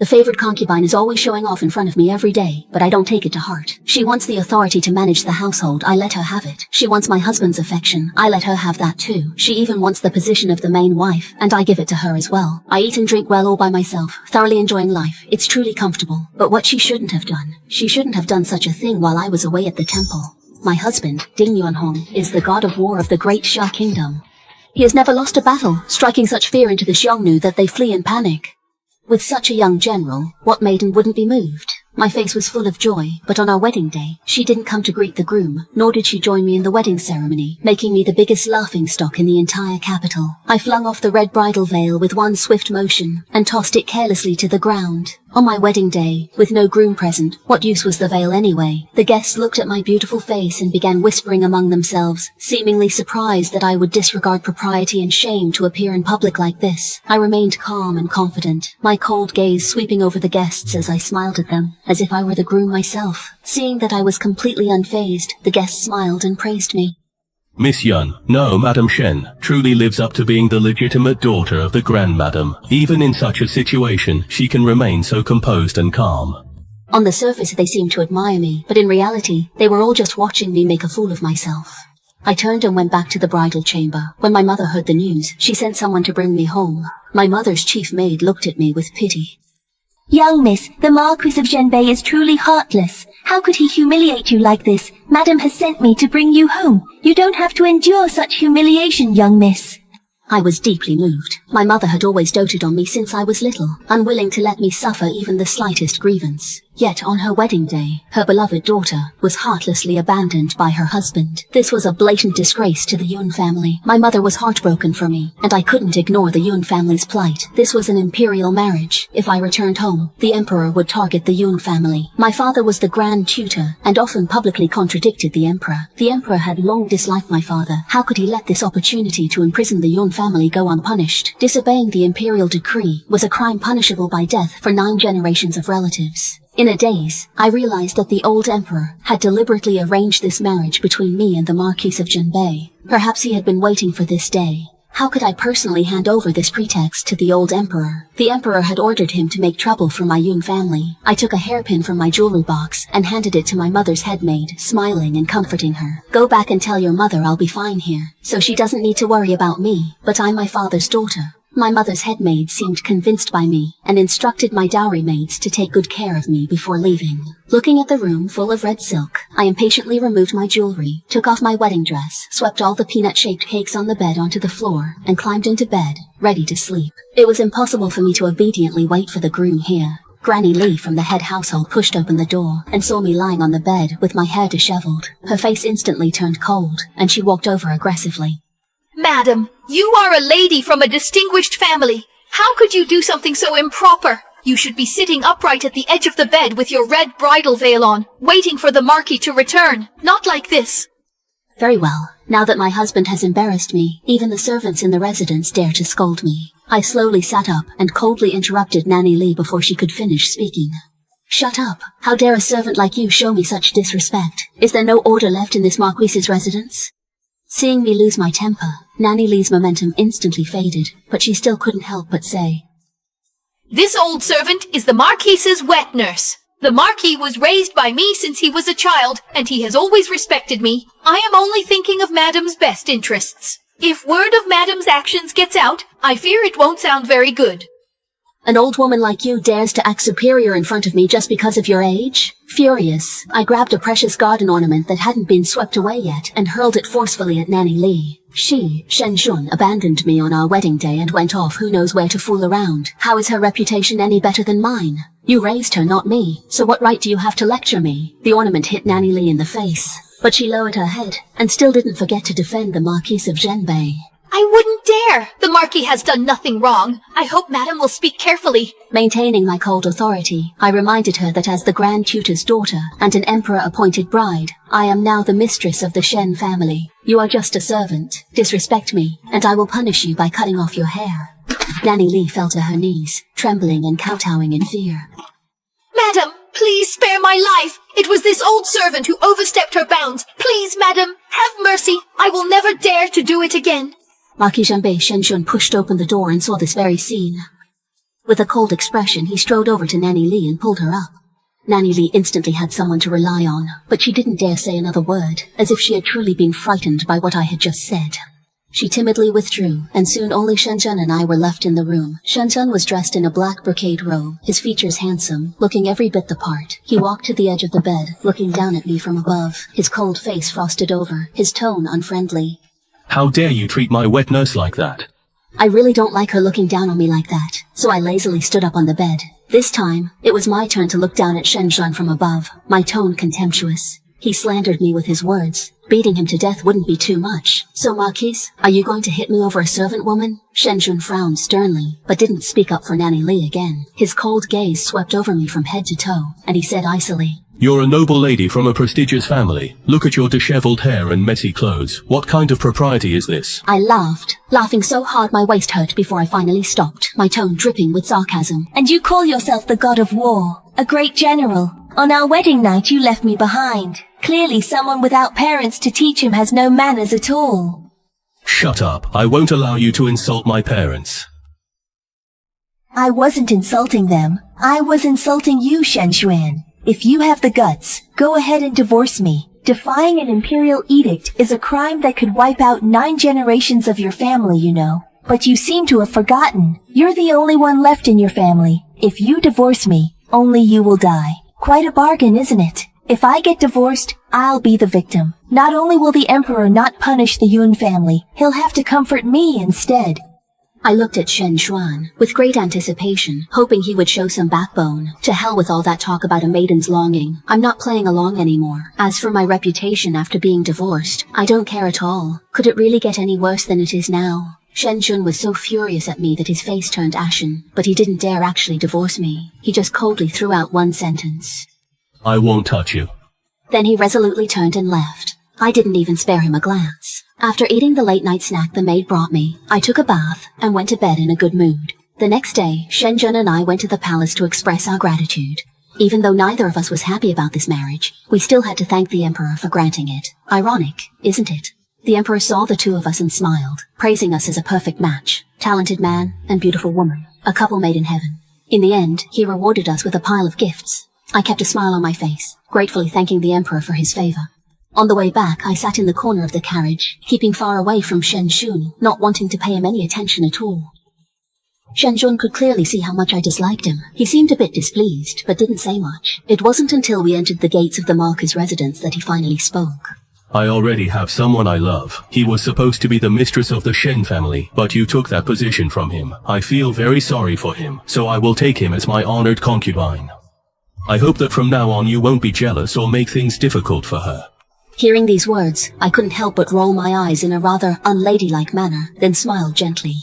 The favored concubine is always showing off in front of me every day, but I don't take it to heart. She wants the authority to manage the household, I let her have it. She wants my husband's affection, I let her have that too. She even wants the position of the main wife, and I give it to her as well. I eat and drink well all by myself, thoroughly enjoying life. It's truly comfortable. But what she shouldn't have done such a thing while I was away at the temple. My husband, Ding Yuanhong, is the god of war of the great Xia kingdom. He has never lost a battle, striking such fear into the Xiongnu that they flee in panic. With such a young general, what maiden wouldn't be moved? My face was full of joy, but on our wedding day, she didn't come to greet the groom, nor did she join me in the wedding ceremony, making me the biggest laughingstock in the entire capital. I flung off the red bridal veil with one swift motion, and tossed it carelessly to the ground. On my wedding day, with no groom present, what use was the veil anyway? The guests looked at my beautiful face and began whispering among themselves, seemingly surprised that I would disregard propriety and shame to appear in public like this. I remained calm and confident, my cold gaze sweeping over the guests as I smiled at them, as if I were the groom myself. Seeing that I was completely unfazed, the guests smiled and praised me. Miss Yun, no, Madam Shen, truly lives up to being the legitimate daughter of the Grand Madam. Even in such a situation, she can remain so composed and calm. On the surface they seemed to admire me, but in reality, they were all just watching me make a fool of myself. I turned and went back to the bridal chamber. When my mother heard the news, she sent someone to bring me home. My mother's chief maid looked at me with pity. Young miss, the Marquis of Zhenbei is truly heartless. How could he humiliate you like this? Madam has sent me to bring you home. You don't have to endure such humiliation, young miss. I was deeply moved. My mother had always doted on me since I was little, unwilling to let me suffer even the slightest grievance. Yet on her wedding day, her beloved daughter was heartlessly abandoned by her husband. This was a blatant disgrace to the Yun family. My mother was heartbroken for me, and I couldn't ignore the Yun family's plight. This was an imperial marriage. If I returned home, the emperor would target the Yun family. My father was the Grand Tutor, and often publicly contradicted the emperor. The emperor had long disliked my father. How could he let this opportunity to imprison the Yun family go unpunished? Disobeying the imperial decree was a crime punishable by death for 9 generations of relatives. In a daze, I realized that the old emperor had deliberately arranged this marriage between me and the Marquis of Zhenbei. Perhaps he had been waiting for this day. How could I personally hand over this pretext to the old emperor? The emperor had ordered him to make trouble for my Yun family. I took a hairpin from my jewelry box and handed it to my mother's headmaid, smiling and comforting her. Go back and tell your mother I'll be fine here, so she doesn't need to worry about me, but I'm my father's daughter. My mother's headmaid seemed convinced by me and instructed my dowry maids to take good care of me before leaving. Looking at the room full of red silk, I impatiently removed my jewelry, took off my wedding dress, swept all the peanut-shaped cakes on the bed onto the floor, and climbed into bed, ready to sleep. It was impossible for me to obediently wait for the groom here. Granny Lee from the head household pushed open the door and saw me lying on the bed with my hair disheveled. Her face instantly turned cold, and she walked over aggressively. Madam, you are a lady from a distinguished family. How could you do something so improper? You should be sitting upright at the edge of the bed with your red bridal veil on, waiting for the Marquis to return, not like this. Very well. Now that my husband has embarrassed me, even the servants in the residence dare to scold me. I slowly sat up and coldly interrupted Nanny Lee before she could finish speaking. Shut up. How dare a servant like you show me such disrespect? Is there no order left in this Marquis's residence? Seeing me lose my temper, Nanny Lee's momentum instantly faded, but she still couldn't help but say, This old servant is the Marquis's wet nurse. The Marquis was raised by me since he was a child, and he has always respected me. I am only thinking of Madam's best interests. If word of Madam's actions gets out, I fear it won't sound very good. An old woman like you dares to act superior in front of me just because of your age? Furious, I grabbed a precious garden ornament that hadn't been swept away yet and hurled it forcefully at Nanny Lee. She, Shen Shun, abandoned me on our wedding day and went off who knows where to fool around. How is her reputation any better than mine? You raised her, not me, so what right do you have to lecture me? The ornament hit Nanny Lee in the face, but she lowered her head and still didn't forget to defend the Marquis of Zhenbei. I wouldn't dare! The Marquis has done nothing wrong. I hope Madam will speak carefully. Maintaining my cold authority, I reminded her that as the Grand Tutor's daughter and an emperor-appointed bride, I am now the mistress of the Shen family. You are just a servant. Disrespect me, and I will punish you by cutting off your hair. Nanny Lee fell to her knees, trembling and kowtowing in fear. Madam, please spare my life. It was this old servant who overstepped her bounds. Please, Madam, have mercy. I will never dare to do it again. Marquis Zhenbei Shen Shun pushed open the door and saw this very scene. With a cold expression, he strode over to Nanny Lee and pulled her up. Nanny Lee instantly had someone to rely on, but she didn't dare say another word, as if she had truly been frightened by what I had just said. She timidly withdrew, and soon only Shenjun and I were left in the room. Shenjun was dressed in a black brocade robe, his features handsome, looking every bit the part. He walked to the edge of the bed, looking down at me from above, his cold face frosted over, his tone unfriendly. How dare you treat my wet nurse like that? I really don't like her looking down on me like that, so I lazily stood up on the bed. This time, it was my turn to look down at Shenjun from above, my tone contemptuous. He slandered me with his words. Beating him to death wouldn't be too much. So Marquis, are you going to hit me over a servant woman? Shenjun frowned sternly, but didn't speak up for Nanny Lee again. His cold gaze swept over me from head to toe, and he said icily, You're a noble lady from a prestigious family. Look at your disheveled hair and messy clothes. What kind of propriety is this? I laughed, laughing so hard my waist hurt before I finally stopped, my tone dripping with sarcasm. And you call yourself the god of war, a great general. On our wedding night you left me behind. Clearly someone without parents to teach him has no manners at all. Shut up. I won't allow you to insult my parents. I wasn't insulting them. I was insulting you, Shenxuan. If you have the guts, go ahead and divorce me. Defying an imperial edict is a crime that could wipe out 9 generations of your family, you know. But you seem to have forgotten. You're the only one left in your family. If you divorce me, only you will die. Quite a bargain, isn't it? If I get divorced, I'll be the victim. Not only will the emperor not punish the Yun family, he'll have to comfort me instead. I looked at Shen Xuan with great anticipation, hoping he would show some backbone. To hell with all that talk about a maiden's longing. I'm not playing along anymore. As for my reputation after being divorced, I don't care at all. Could it really get any worse than it is now? Shen Jun was so furious at me that his face turned ashen, but he didn't dare actually divorce me. He just coldly threw out one sentence. I won't touch you. Then he resolutely turned and left. I didn't even spare him a glance. After eating the late-night snack the maid brought me, I took a bath and went to bed in a good mood. The next day, Shenjun and I went to the palace to express our gratitude. Even though neither of us was happy about this marriage, we still had to thank the emperor for granting it. Ironic, isn't it? The emperor saw the two of us and smiled, praising us as a perfect match. Talented man and beautiful woman, a couple made in heaven. In the end, he rewarded us with a pile of gifts. I kept a smile on my face, gratefully thanking the emperor for his favor. On the way back, I sat in the corner of the carriage, keeping far away from Shen Shun, not wanting to pay him any attention at all. Shen Jun could clearly see how much I disliked him. He seemed a bit displeased, but didn't say much. It wasn't until we entered the gates of the Marquis' residence that he finally spoke. I already have someone I love. He was supposed to be the mistress of the Shen family, but you took that position from him. I feel very sorry for him, so I will take him as my honored concubine. I hope that from now on you won't be jealous or make things difficult for her. Hearing these words, I couldn't help but roll my eyes in a rather unladylike manner, then smiled gently.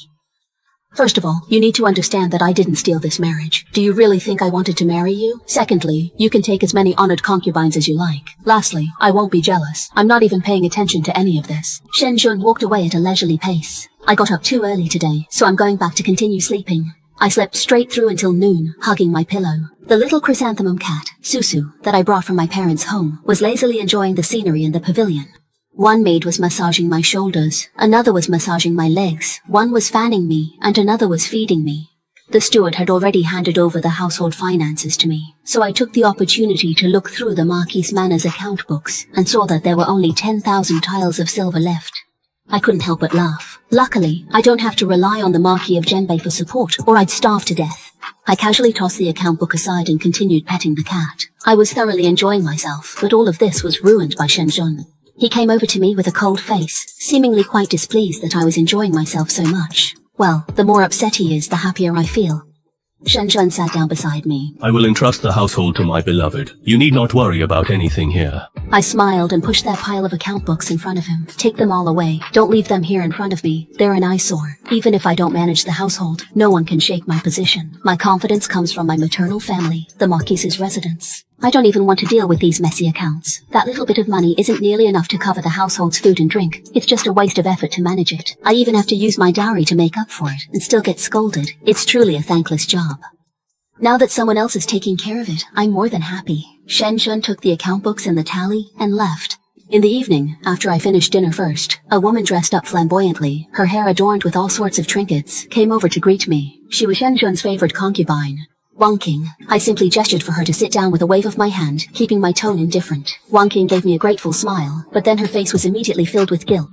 First of all, you need to understand that I didn't steal this marriage. Do you really think I wanted to marry you? Secondly, you can take as many honored concubines as you like. Lastly, I won't be jealous. I'm not even paying attention to any of this. Shen Jun walked away at a leisurely pace. I got up too early today, so I'm going back to continue sleeping. I slept straight through until noon, hugging my pillow. The little chrysanthemum cat, Susu, that I brought from my parents' home, was lazily enjoying the scenery in the pavilion. One maid was massaging my shoulders, another was massaging my legs, one was fanning me, and another was feeding me. The steward had already handed over the household finances to me, so I took the opportunity to look through the Marquis Manor's account books and saw that there were only 10,000 tiles of silver left. I couldn't help but laugh. Luckily, I don't have to rely on the Marquis of Genbei for support, or I'd starve to death. I casually tossed the account book aside and continued petting the cat. I was thoroughly enjoying myself, but all of this was ruined by Shen Jun. He came over to me with a cold face, seemingly quite displeased that I was enjoying myself so much. Well, the more upset he is, the happier I feel. Shen Jun sat down beside me. I will entrust the household to my beloved. You need not worry about anything here. I smiled and pushed that pile of account books in front of him. Take them all away. Don't leave them here in front of me. They're an eyesore. Even if I don't manage the household, no one can shake my position. My confidence comes from my maternal family, the Marquis' residence. I don't even want to deal with these messy accounts. That little bit of money isn't nearly enough to cover the household's food and drink. It's just a waste of effort to manage it. I even have to use my dowry to make up for it, and still get scolded. It's truly a thankless job. Now that someone else is taking care of it, I'm more than happy. Shen Jun took the account books and the tally, and left. In the evening, after I finished dinner first, a woman dressed up flamboyantly, her hair adorned with all sorts of trinkets, came over to greet me. She was Shen Shun's favorite concubine. Wang Qing. I simply gestured for her to sit down with a wave of my hand, keeping my tone indifferent. Wang Qing gave me a grateful smile, but then her face was immediately filled with guilt.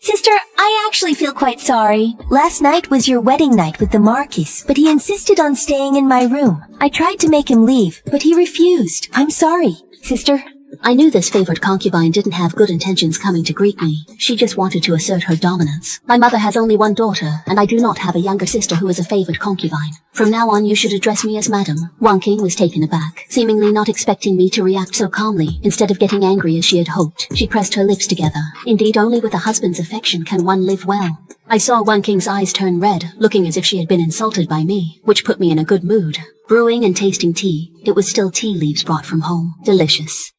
Sister, I actually feel quite sorry. Last night was your wedding night with the Marquis, but he insisted on staying in my room. I tried to make him leave, but he refused. I'm sorry, sister. I knew this favored concubine didn't have good intentions coming to greet me. She just wanted to assert her dominance. My mother has only one daughter, and I do not have a younger sister who is a favored concubine. From now on you should address me as madam. Wang Qing was taken aback, seemingly not expecting me to react so calmly. Instead of getting angry as she had hoped, she pressed her lips together. Indeed, only with a husband's affection can one live well. I saw Wang Qing's eyes turn red, looking as if she had been insulted by me, which put me in a good mood. Brewing and tasting tea, it was still tea leaves brought from home. Delicious.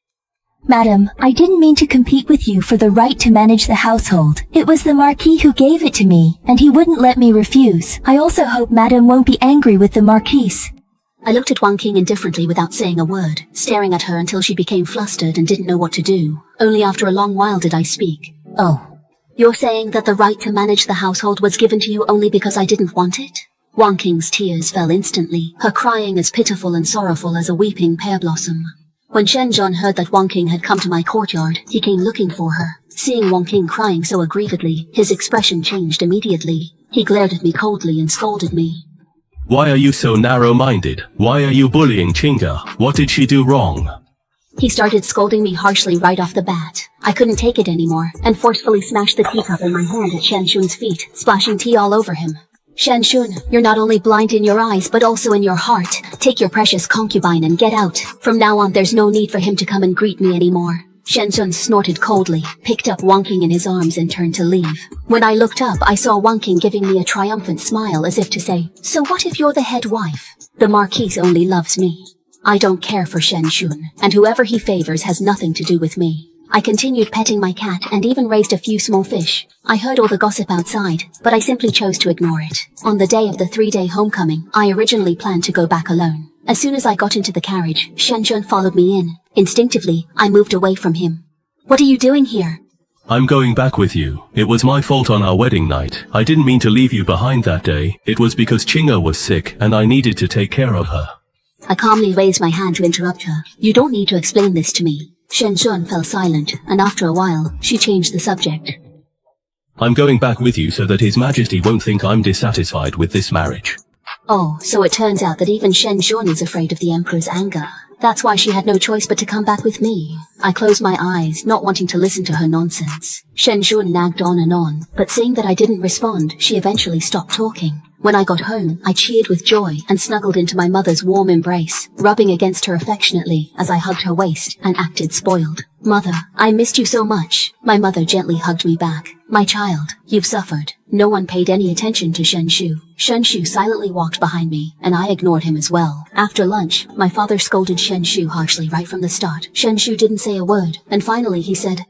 Madam, I didn't mean to compete with you for the right to manage the household. It was the Marquis who gave it to me, and he wouldn't let me refuse. I also hope Madam won't be angry with the Marquis. I looked at Wang Qing indifferently without saying a word, staring at her until she became flustered and didn't know what to do. Only after a long while did I speak. Oh. You're saying that the right to manage the household was given to you only because I didn't want it? Wang Qing's tears fell instantly, her crying as pitiful and sorrowful as a weeping pear blossom. When Shen Zhon heard that Wang Qing had come to my courtyard, he came looking for her. Seeing Wang Qing crying so aggrievedly, his expression changed immediately. He glared at me coldly and scolded me. Why are you so narrow-minded? Why are you bullying Chinga? What did she do wrong? He started scolding me harshly right off the bat. I couldn't take it anymore, and forcefully smashed the teacup in my hand at Shen Shun's feet, splashing tea all over him. Shen Shun, you're not only blind in your eyes but also in your heart. Take your precious concubine and get out. From now on there's no need for him to come and greet me anymore. Shen Shun snorted coldly, picked up Wang Qing in his arms and turned to leave. When I looked up, I saw Wang Qing giving me a triumphant smile as if to say, "So what if you're the head wife? The Marquis only loves me. I don't care for Shen Shun, and whoever he favors has nothing to do with me." I continued petting my cat and even raised a few small fish. I heard all the gossip outside, but I simply chose to ignore it. On the day of the 3-day homecoming, I originally planned to go back alone. As soon as I got into the carriage, Shen Shun followed me in. Instinctively, I moved away from him. "What are you doing here?" I'm going back with you. It was my fault on our wedding night. I didn't mean to leave you behind that day. It was because Chinga was sick and I needed to take care of her. I calmly raised my hand to interrupt her. "You don't need to explain this to me." Shen Shun fell silent, and after a while, she changed the subject. I'm going back with you so that His Majesty won't think I'm dissatisfied with this marriage. Oh, so it turns out that even Shen Shun is afraid of the Emperor's anger. That's why she had no choice but to come back with me. I closed my eyes, not wanting to listen to her nonsense. Shen Shun nagged on, but seeing that I didn't respond, she eventually stopped talking. When I got home, I cheered with joy and snuggled into my mother's warm embrace, rubbing against her affectionately as I hugged her waist and acted spoiled. "Mother, I missed you so much." My mother gently hugged me back. "My child, you've suffered." No one paid any attention to Shen Shu. Shen Shu silently walked behind me, and I ignored him as well. After lunch, my father scolded Shen Shu harshly right from the start. Shen Shu didn't say a word, and finally he said,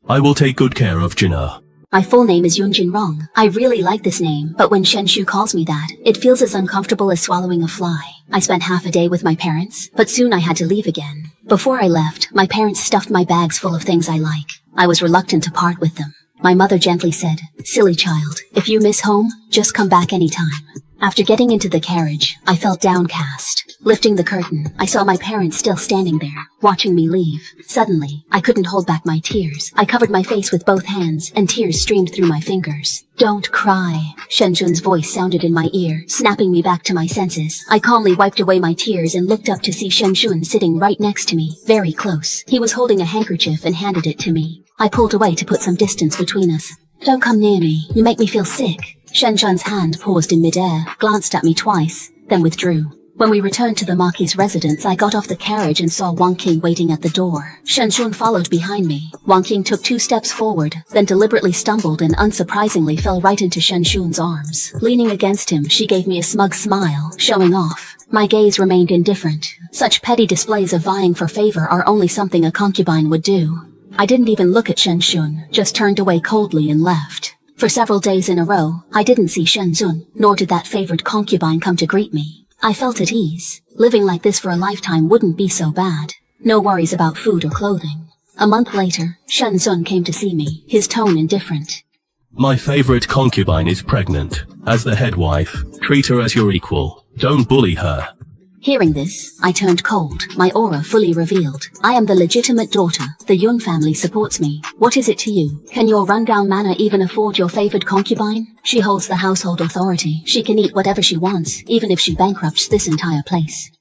I will take good care of Jinna. My full name is Yunjin Rong. I really like this name, but when Shen Shu calls me that, it feels as uncomfortable as swallowing a fly. I spent half a day with my parents, but soon I had to leave again. Before I left, my parents stuffed my bags full of things I like. I was reluctant to part with them. My mother gently said, "Silly child, if you miss home, just come back anytime." After getting into the carriage, I felt downcast. Lifting the curtain, I saw my parents still standing there, watching me leave. Suddenly, I couldn't hold back my tears. I covered my face with both hands, and tears streamed through my fingers. "Don't cry." Shen Jun's voice sounded in my ear, snapping me back to my senses. I calmly wiped away my tears and looked up to see Shen Jun sitting right next to me, very close. He was holding a handkerchief and handed it to me. I pulled away to put some distance between us. "Don't come near me. You make me feel sick." Shen Jun's hand paused in midair, glanced at me twice, then withdrew. When we returned to the Marquis' residence, I got off the carriage and saw Wang Qing waiting at the door. Shen Shun followed behind me. Wang Qing took 2 steps forward, then deliberately stumbled and unsurprisingly fell right into Shen Shun's arms. Leaning against him, she gave me a smug smile, showing off. My gaze remained indifferent. Such petty displays of vying for favor are only something a concubine would do. I didn't even look at Shen Shun, just turned away coldly and left. For several days in a row, I didn't see Shen Zun, nor did that favored concubine come to greet me. I felt at ease. Living like this for a lifetime wouldn't be so bad. No worries about food or clothing. A month later, Shen Sun came to see me, his tone indifferent. My favorite concubine is pregnant. As the head wife, treat her as your equal. Don't bully her. Hearing this, I turned cold, my aura fully revealed. I am the legitimate daughter. The Yun family supports me. What is it to you? Can your rundown manor even afford your favored concubine? She holds the household authority. She can eat whatever she wants, even if she bankrupts this entire place.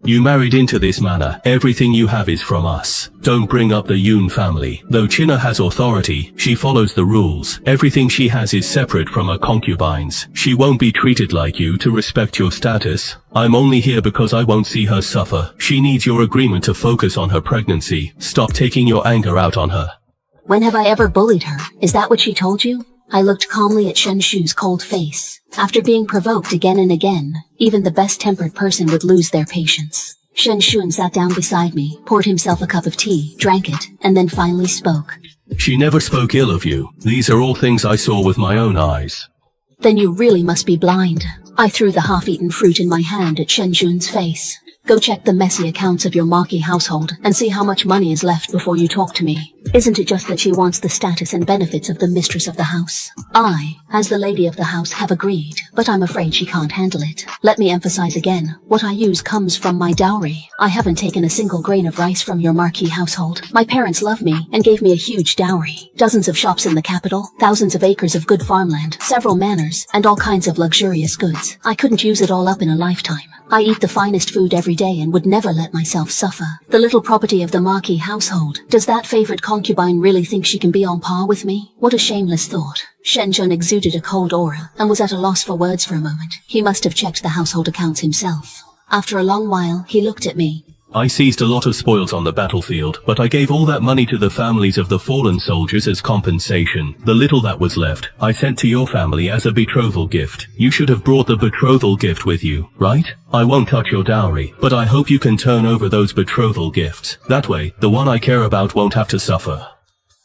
You married into this manor. Everything you have is from us. Don't bring up the Yun family. Though China has authority, she follows the rules. Everything she has is separate from her concubines. She won't be treated like you to respect your status. I'm only here because I won't see her suffer. She needs your agreement to focus on her pregnancy. Stop taking your anger out on her. When have I ever bullied her? Is that what she told you? I looked calmly at Shen Shu's cold face. After being provoked again and again, even the best-tempered person would lose their patience. Shen Shun sat down beside me, poured himself a cup of tea, drank it, and then finally spoke. She never spoke ill of you. These are all things I saw with my own eyes. Then you really must be blind. I threw the half-eaten fruit in my hand at Shen Shun's face. Go check the messy accounts of your Marquis household and see how much money is left before you talk to me. Isn't it just that she wants the status and benefits of the mistress of the house? I, as the lady of the house, have agreed, but I'm afraid she can't handle it. Let me emphasize again, what I use comes from my dowry. I haven't taken a single grain of rice from your Marquis household. My parents love me and gave me a huge dowry. Dozens of shops in the capital, thousands of acres of good farmland, several manors, and all kinds of luxurious goods. I couldn't use it all up in a lifetime. I eat the finest food every day and would never let myself suffer. The little property of the Marquis household. Does that favored concubine really think she can be on par with me? What a shameless thought. Shen Zhen exuded a cold aura and was at a loss for words for a moment. He must have checked the household accounts himself. After a long while, he looked at me. I seized a lot of spoils on the battlefield, but I gave all that money to the families of the fallen soldiers as compensation. The little that was left, I sent to your family as a betrothal gift. You should have brought the betrothal gift with you, right? I won't touch your dowry, but I hope you can turn over those betrothal gifts. That way, the one I care about won't have to suffer.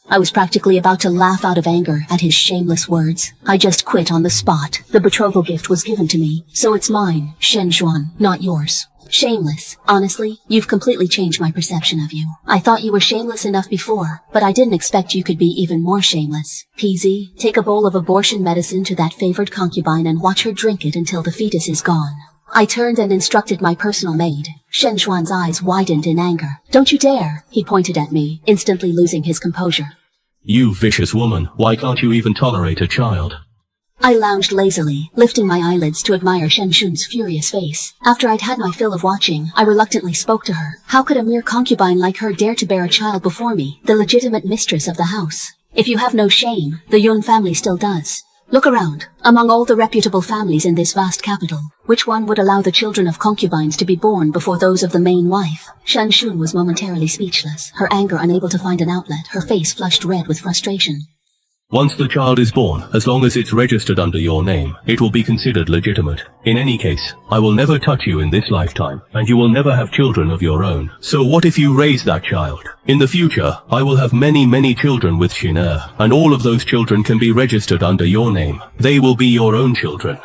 I was practically about to laugh out of anger at his shameless words. I just quit on the spot. The betrothal gift was given to me, so it's mine, Shen Xuan, not yours. Shameless. Honestly, you've completely changed my perception of you. I thought you were shameless enough before, but I didn't expect you could be even more shameless. PZ, take a bowl of abortion medicine to that favored concubine and watch her drink it until the fetus is gone. I turned and instructed my personal maid. Shen Xuan's eyes widened in anger. Don't you dare! He pointed at me, instantly losing his composure. You vicious woman, why can't you even tolerate a child? I lounged lazily, lifting my eyelids to admire Shen Shun's furious face. After I'd had my fill of watching, I reluctantly spoke to her. How could a mere concubine like her dare to bear a child before me, the legitimate mistress of the house? If you have no shame, the Yun family still does. Look around. Among all the reputable families in this vast capital, which one would allow the children of concubines to be born before those of the main wife? Shen Shun was momentarily speechless, her anger unable to find an outlet, her face flushed red with frustration. Once the child is born, as long as it's registered under your name, it will be considered legitimate. In any case, I will never touch you in this lifetime, and you will never have children of your own. So what if you raise that child? In the future, I will have many children with Shiner, and all of those children can be registered under your name. They will be your own children.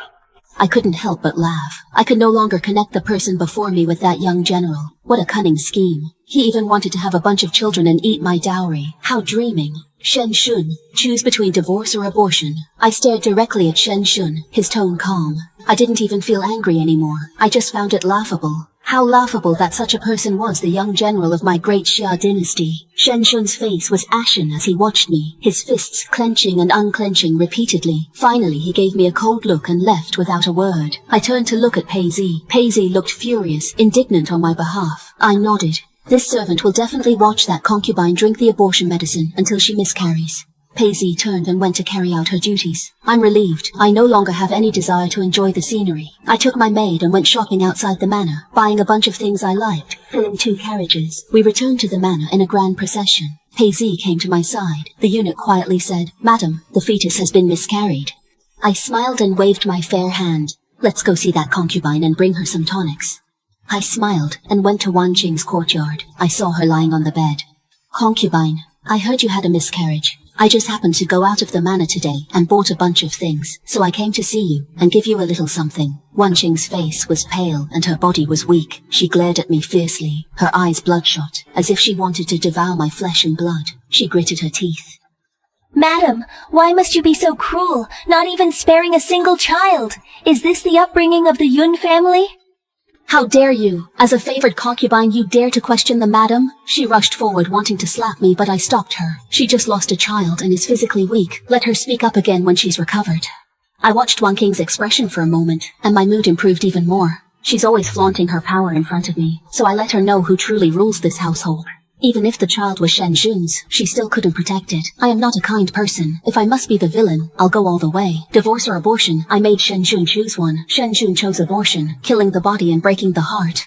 I couldn't help but laugh. I could no longer connect the person before me with that young general. What a cunning scheme. He even wanted to have a bunch of children and eat my dowry. How dreaming. Shen Shun, choose between divorce or abortion. I stared directly at Shen Shun, his tone calm. I didn't even feel angry anymore. I just found it laughable. How laughable that such a person was the young general of my great Xia dynasty. Shen Shun's face was ashen as he watched me, his fists clenching and unclenching repeatedly. Finally, he gave me a cold look and left without a word. I turned to look at Pei Zi. Pei Zi looked furious, indignant on my behalf. I nodded. This servant will definitely watch that concubine drink the abortion medicine until she miscarries. Pei Zi turned and went to carry out her duties. I'm relieved. I no longer have any desire to enjoy the scenery. I took my maid and went shopping outside the manor, buying a bunch of things I liked, filling 2 carriages. We returned to the manor in a grand procession. Pei Zi came to my side. The eunuch quietly said, "Madam, the fetus has been miscarried." I smiled and waved my fair hand. Let's go see that concubine and bring her some tonics. I smiled and went to Wan Qing's courtyard. I saw her lying on the bed. Concubine, I heard you had a miscarriage. I just happened to go out of the manor today and bought a bunch of things, so I came to see you and give you a little something. Wan Qing's face was pale and her body was weak. She glared at me fiercely, her eyes bloodshot, as if she wanted to devour my flesh and blood. She gritted her teeth. Madam, why must you be so cruel, not even sparing a single child? Is this the upbringing of the Yun family? How dare you? As a favored concubine, you dare to question the madam? She rushed forward wanting to slap me, but I stopped her. She just lost a child and is physically weak. Let her speak up again when she's recovered. I watched Wang King's expression for a moment, and my mood improved even more. She's always flaunting her power in front of me, so I let her know who truly rules this household. Even if the child was Shen Jun's, she still couldn't protect it. I am not a kind person. If I must be the villain, I'll go all the way. Divorce or abortion, I made Shen Jun choose one. Shen Jun chose abortion, killing the body and breaking the heart.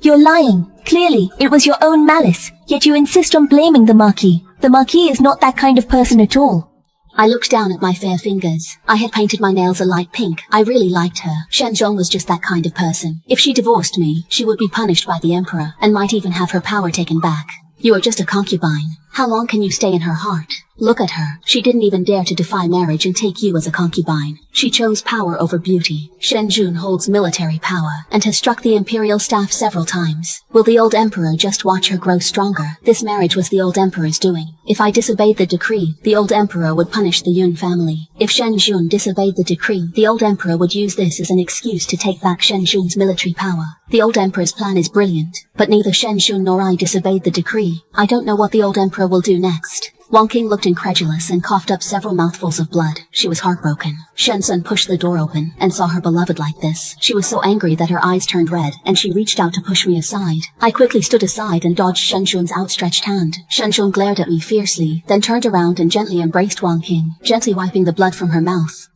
You're lying. Clearly, it was your own malice, yet you insist on blaming the Marquis. The Marquis is not that kind of person at all. I looked down at my fair fingers. I had painted my nails a light pink. I really liked her. Shen Zhong was just that kind of person. If she divorced me, she would be punished by the emperor, and might even have her power taken back. You are just a concubine. How long can you stay in her heart? Look at her. She didn't even dare to defy marriage and take you as a concubine. She chose power over beauty. Shen Jun holds military power and has struck the imperial staff several times. Will the old emperor just watch her grow stronger? This marriage was the old emperor's doing. If I disobeyed the decree, the old emperor would punish the Yun family. If Shen Jun disobeyed the decree, the old emperor would use this as an excuse to take back Shen Jun's military power. The old emperor's plan is brilliant, but neither Shen Jun nor I disobeyed the decree. I don't know what the old emperor will do next. Wang King looked incredulous and coughed up several mouthfuls of blood. She was heartbroken. Shen Sun pushed the door open and saw her beloved like this. She was so angry that her eyes turned red, and she reached out to push me aside. I quickly stood aside and dodged Shen Jun's outstretched hand. Shen Jun glared at me fiercely, then turned around and gently embraced Wang King, gently wiping the blood from her mouth.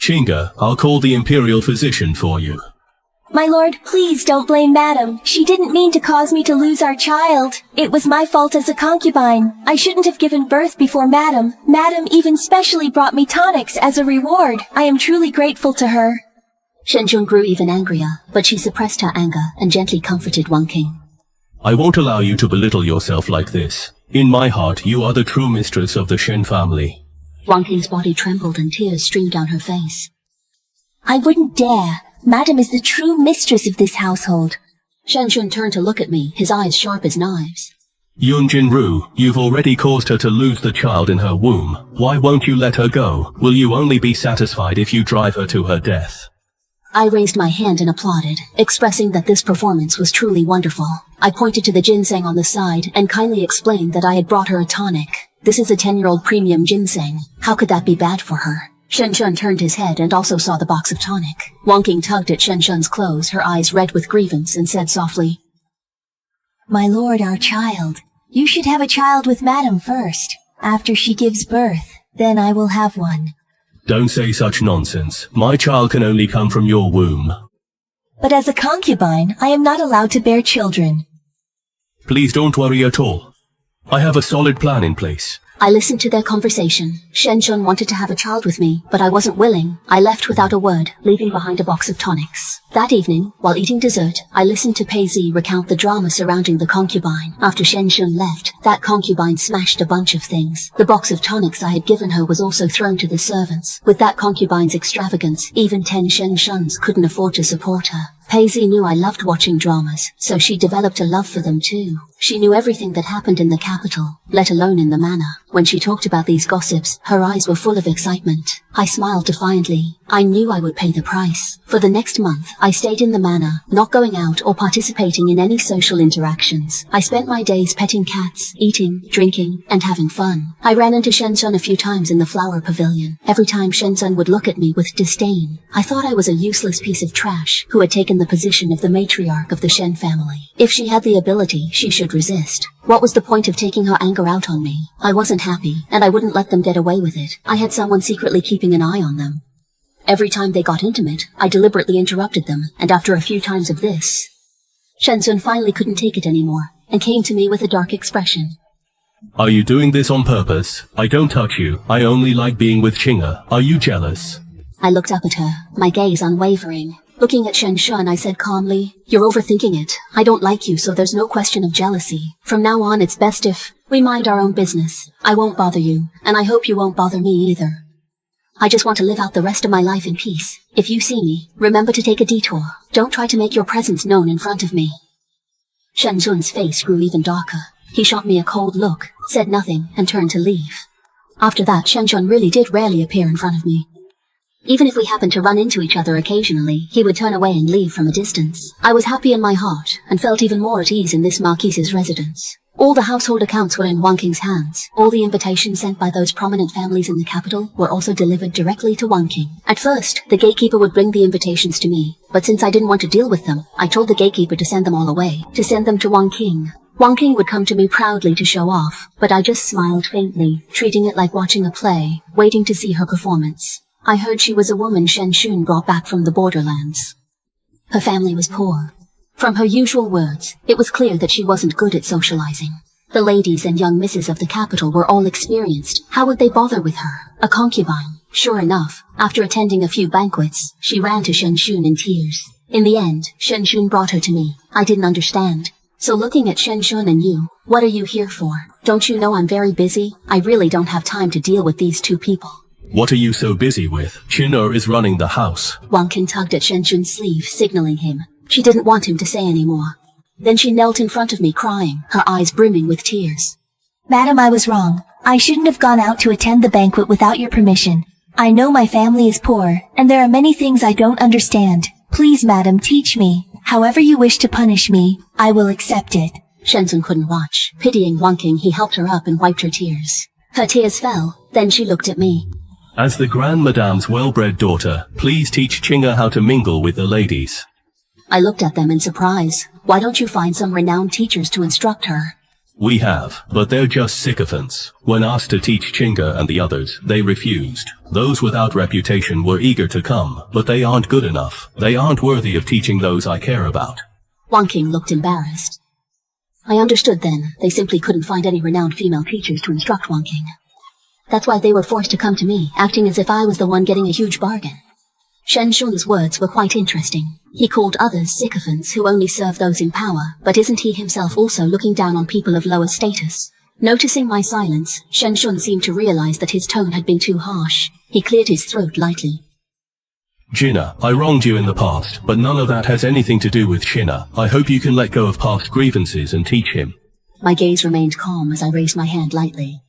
Chinga, I'll call the imperial physician for you. My lord, please don't blame Madam. She didn't mean to cause me to lose our child. It was my fault as a concubine. I shouldn't have given birth before Madam. Madam even specially brought me tonics as a reward. I am truly grateful to her. Shen Jun grew even angrier, but she suppressed her anger and gently comforted Wang King. I won't allow you to belittle yourself like this. In my heart, you are the true mistress of the Shen family. Wang King's body trembled and tears streamed down her face. I wouldn't dare. Madam is the true mistress of this household. Shen Jun turned to look at me, his eyes sharp as knives. Yun Jinru, you've already caused her to lose the child in her womb. Why won't you let her go? Will you only be satisfied if you drive her to her death? I raised my hand and applauded, expressing that this performance was truly wonderful. I pointed to the ginseng on the side and kindly explained that I had brought her a tonic. This is a 10-year-old premium ginseng. How could that be bad for her? Shen Shun turned his head and also saw the box of tonic. Wang King tugged at Shen Shun's clothes, her eyes red with grievance, and said softly, My lord, our child. You should have a child with Madam first. After she gives birth, then I will have one. Don't say such nonsense. My child can only come from your womb. But as a concubine, I am not allowed to bear children. Please don't worry at all. I have a solid plan in place. I listened to their conversation. Shen Shun wanted to have a child with me, but I wasn't willing. I left without a word, leaving behind a box of tonics. That evening, while eating dessert, I listened to Pei Zi recount the drama surrounding the concubine. After Shen Shun left, that concubine smashed a bunch of things. The box of tonics I had given her was also thrown to the servants. With that concubine's extravagance, even 10 Shen Shuns couldn't afford to support her. Pei Zi knew I loved watching dramas, so she developed a love for them too. She knew everything that happened in the capital, let alone in the manor. When she talked about these gossips, her eyes were full of excitement. I smiled defiantly. I knew I would pay the price. For the next month, I stayed in the manor, not going out or participating in any social interactions. I spent my days petting cats, eating, drinking, and having fun. I ran into Shenzhen a few times in the flower pavilion. Every time Shenzhen would look at me with disdain. I thought I was a useless piece of trash who had taken the position of the matriarch of the Shen family. If she had the ability, she should resist. What was the point of taking her anger out on me? I wasn't happy, and I wouldn't let them get away with it. I had someone secretly keeping an eye on them. Every time they got intimate, I deliberately interrupted them, and after a few times of this, Shenzhen finally couldn't take it anymore, and came to me with a dark expression. Are you doing this on purpose? I don't touch you. I only like being with Chinga. Are you jealous? I looked up at her, my gaze unwavering. Looking at Shen Shun, I said calmly, You're overthinking it. I don't like you, so there's no question of jealousy. From now on, it's best if we mind our own business. I won't bother you, and I hope you won't bother me either. I just want to live out the rest of my life in peace. If you see me, remember to take a detour. Don't try to make your presence known in front of me. Shen Shun's face grew even darker. He shot me a cold look, said nothing, and turned to leave. After that, Shen Shun really did rarely appear in front of me. Even if we happened to run into each other occasionally, he would turn away and leave from a distance. I was happy in my heart, and felt even more at ease in this Marquis's residence. All the household accounts were in Wang Qing's hands. All the invitations sent by those prominent families in the capital were also delivered directly to Wang Qing. At first, the gatekeeper would bring the invitations to me, but since I didn't want to deal with them, I told the gatekeeper to send them all away, to send them to Wang Qing. Wang Qing would come to me proudly to show off, but I just smiled faintly, treating it like watching a play, waiting to see her performance. I heard she was a woman Shen Shun brought back from the borderlands. Her family was poor. From her usual words, it was clear that she wasn't good at socializing. The ladies and young misses of the capital were all experienced. How would they bother with her? A concubine. Sure enough, after attending a few banquets, she ran to Shen Shun in tears. In the end, Shen Shun brought her to me. I didn't understand. So looking at Shen Shun and you, what are you here for? Don't you know I'm very busy? I really don't have time to deal with these two people. What are you so busy with? Qing'er is running the house. Wang Qing tugged at Shen Shun's sleeve, signaling him. She didn't want him to say any more. Then she knelt in front of me crying, her eyes brimming with tears. Madam, I was wrong. I shouldn't have gone out to attend the banquet without your permission. I know my family is poor, and there are many things I don't understand. Please, madam, teach me. However you wish to punish me, I will accept it. Shen Shun couldn't watch. Pitying Wang Qing, he helped her up and wiped her tears. Her tears fell, then she looked at me. As the Grand Madame's well-bred daughter, please teach Qing'er how to mingle with the ladies. I looked at them in surprise. Why don't you find some renowned teachers to instruct her? We have, but they're just sycophants. When asked to teach Qing'er and the others, they refused. Those without reputation were eager to come, but they aren't good enough. They aren't worthy of teaching those I care about. Wang Qing looked embarrassed. I understood then. They simply couldn't find any renowned female teachers to instruct Wang Qing. That's why they were forced to come to me, acting as if I was the one getting a huge bargain. Shen Shun's words were quite interesting. He called others sycophants who only serve those in power, but isn't he himself also looking down on people of lower status? Noticing my silence, Shen Shun seemed to realize that his tone had been too harsh. He cleared his throat lightly. Qing'er, I wronged you in the past, but none of that has anything to do with Qing'er. I hope you can let go of past grievances and teach him. My gaze remained calm as I raised my hand lightly.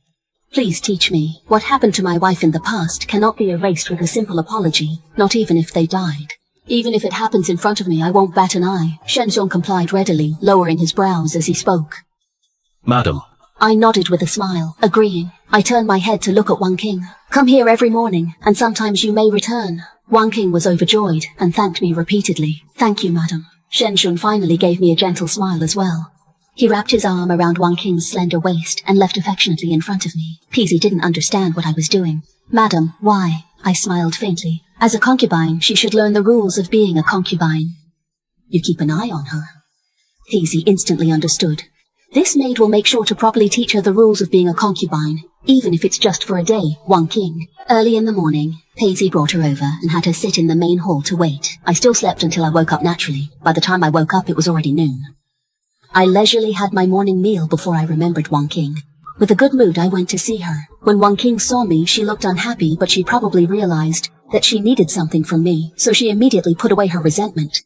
Please teach me. What happened to my wife in the past cannot be erased with a simple apology, not even if they died. Even if it happens in front of me, I won't bat an eye. Shen Shun complied readily, lowering his brows as he spoke. Madam. I nodded with a smile, agreeing. I turned my head to look at Wang Qing. Come here every morning, and sometimes you may return. Wang Qing was overjoyed, and thanked me repeatedly. Thank you, madam. Shen Shun finally gave me a gentle smile as well. He wrapped his arm around Wang Qing's slender waist and left affectionately in front of me. Peasy didn't understand what I was doing. Madam, why? I smiled faintly. As a concubine, she should learn the rules of being a concubine. You keep an eye on her. Peasy instantly understood. This maid will make sure to properly teach her the rules of being a concubine, even if it's just for a day, Wang Qing. Early in the morning, Peasy brought her over and had her sit in the main hall to wait. I still slept until I woke up naturally. By the time I woke up, it was already noon. I leisurely had my morning meal before I remembered Wang Qing. With a good mood, I went to see her. When Wang Qing saw me, she looked unhappy, but she probably realized that she needed something from me, so she immediately put away her resentment.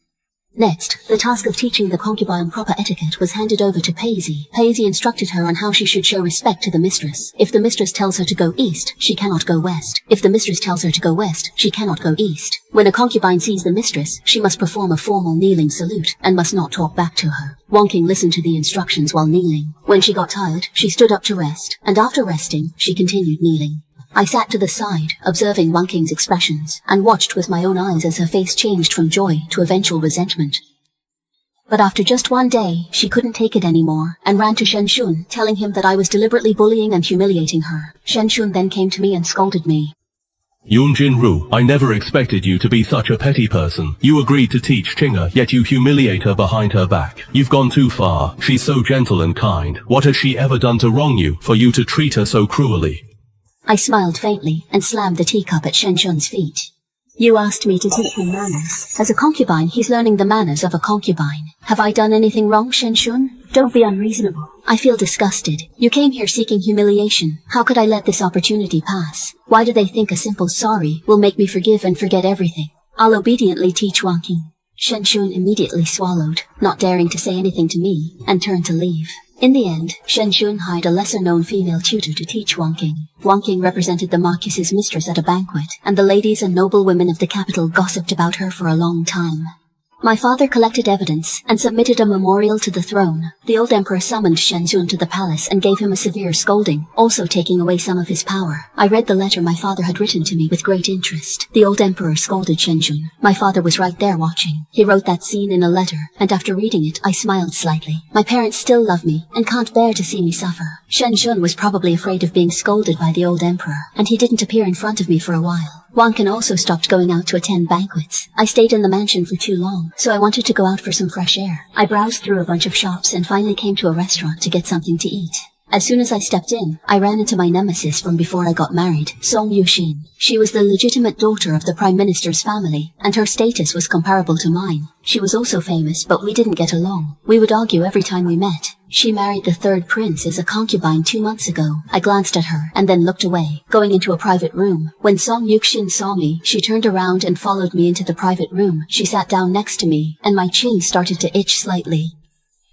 Next, the task of teaching the concubine proper etiquette was handed over to Peasy. Peasy instructed her on how she should show respect to the mistress. If the mistress tells her to go east, she cannot go west. If the mistress tells her to go west, she cannot go east. When a concubine sees the mistress, she must perform a formal kneeling salute, and must not talk back to her. Wang Qing listened to the instructions while kneeling. When she got tired, she stood up to rest, and after resting, she continued kneeling. I sat to the side, observing Wang Qing's expressions, and watched with my own eyes as her face changed from joy to eventual resentment. But after just one day, she couldn't take it anymore, and ran to Shen Shun, telling him that I was deliberately bullying and humiliating her. Shen Shun then came to me and scolded me. Yun Jinru, I never expected you to be such a petty person. You agreed to teach Qing'er, yet you humiliate her behind her back. You've gone too far. She's so gentle and kind. What has she ever done to wrong you, for you to treat her so cruelly? I smiled faintly and slammed the teacup at Shen Shun's feet. You asked me to teach him manners. As a concubine, he's learning the manners of a concubine. Have I done anything wrong, Shen Shun? Don't be unreasonable. I feel disgusted. You came here seeking humiliation. How could I let this opportunity pass? Why do they think a simple sorry will make me forgive and forget everything? I'll obediently teach Wang Qing. Shen Shun immediately swallowed, not daring to say anything to me, and turned to leave. In the end, Shen Shun hired a lesser-known female tutor to teach Wang Qing. Wang Qing represented the Marquis's mistress at a banquet, and the ladies and noble women of the capital gossiped about her for a long time. My father collected evidence and submitted a memorial to the throne. The old emperor summoned Shen Shun to the palace and gave him a severe scolding, also taking away some of his power. I read the letter my father had written to me with great interest. The old emperor scolded Shen Shun. My father was right there watching. He wrote that scene in a letter, and after reading it, I smiled slightly. My parents still love me and can't bear to see me suffer. Shen Shun was probably afraid of being scolded by the old emperor, and he didn't appear in front of me for a while. Wang Qing also stopped going out to attend banquets. I stayed in the mansion for too long, so I wanted to go out for some fresh air. I browsed through a bunch of shops and finally came to a restaurant to get something to eat. As soon as I stepped in, I ran into my nemesis from before I got married, Song Yuxin. She was the legitimate daughter of the Prime Minister's family, and her status was comparable to mine. She was also famous, but we didn't get along. We would argue every time we met. She married the third prince as a concubine 2 months ago. I glanced at her, and then looked away, going into a private room. When Song Yuxin saw me, she turned around and followed me into the private room. She sat down next to me, and my chin started to itch slightly.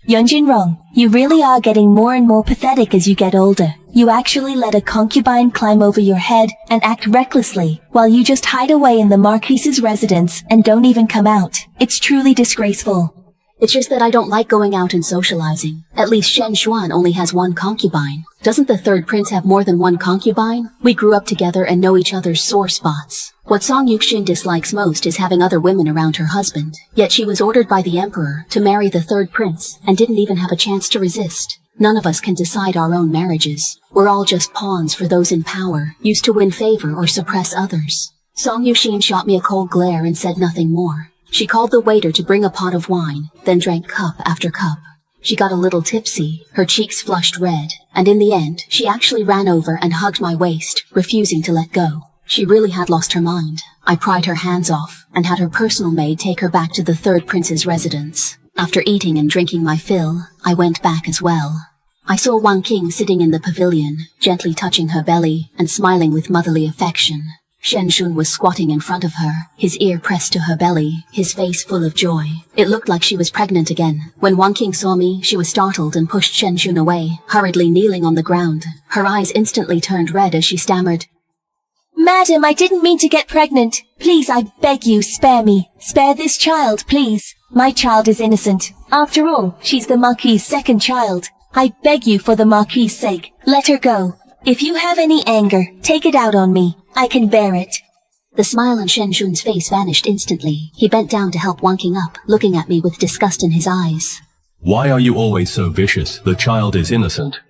Yunjinrong, you really are getting more and more pathetic as you get older. You actually let a concubine climb over your head and act recklessly, while you just hide away in the Marquis's residence and don't even come out. It's truly disgraceful. It's just that I don't like going out and socializing. At least Shen Xuan only has one concubine. Doesn't the third prince have more than one concubine? We grew up together and know each other's sore spots. What Song Yuxin dislikes most is having other women around her husband. Yet she was ordered by the emperor to marry the third prince and didn't even have a chance to resist. None of us can decide our own marriages. We're all just pawns for those in power, used to win favor or suppress others. Song Yuxin shot me a cold glare and said nothing more. She called the waiter to bring a pot of wine, then drank cup after cup. She got a little tipsy, her cheeks flushed red, and in the end, she actually ran over and hugged my waist, refusing to let go. She really had lost her mind. I pried her hands off, and had her personal maid take her back to the third prince's residence. After eating and drinking my fill, I went back as well. I saw Wang Qing sitting in the pavilion, gently touching her belly and smiling with motherly affection. Shen Shun was squatting in front of her, his ear pressed to her belly, his face full of joy. It looked like she was pregnant again. When Wang Qing saw me, she was startled and pushed Shen Shun away, hurriedly kneeling on the ground. Her eyes instantly turned red as she stammered, Madam, I didn't mean to get pregnant. Please, I beg you, spare me. Spare this child, please. My child is innocent. After all, she's the Marquis' second child. I beg you for the Marquis' sake, let her go. If you have any anger, take it out on me. I can bear it. The smile on Shen Shun's face vanished instantly. He bent down to help Wang Qing up, looking at me with disgust in his eyes. Why are you always so vicious? The child is innocent.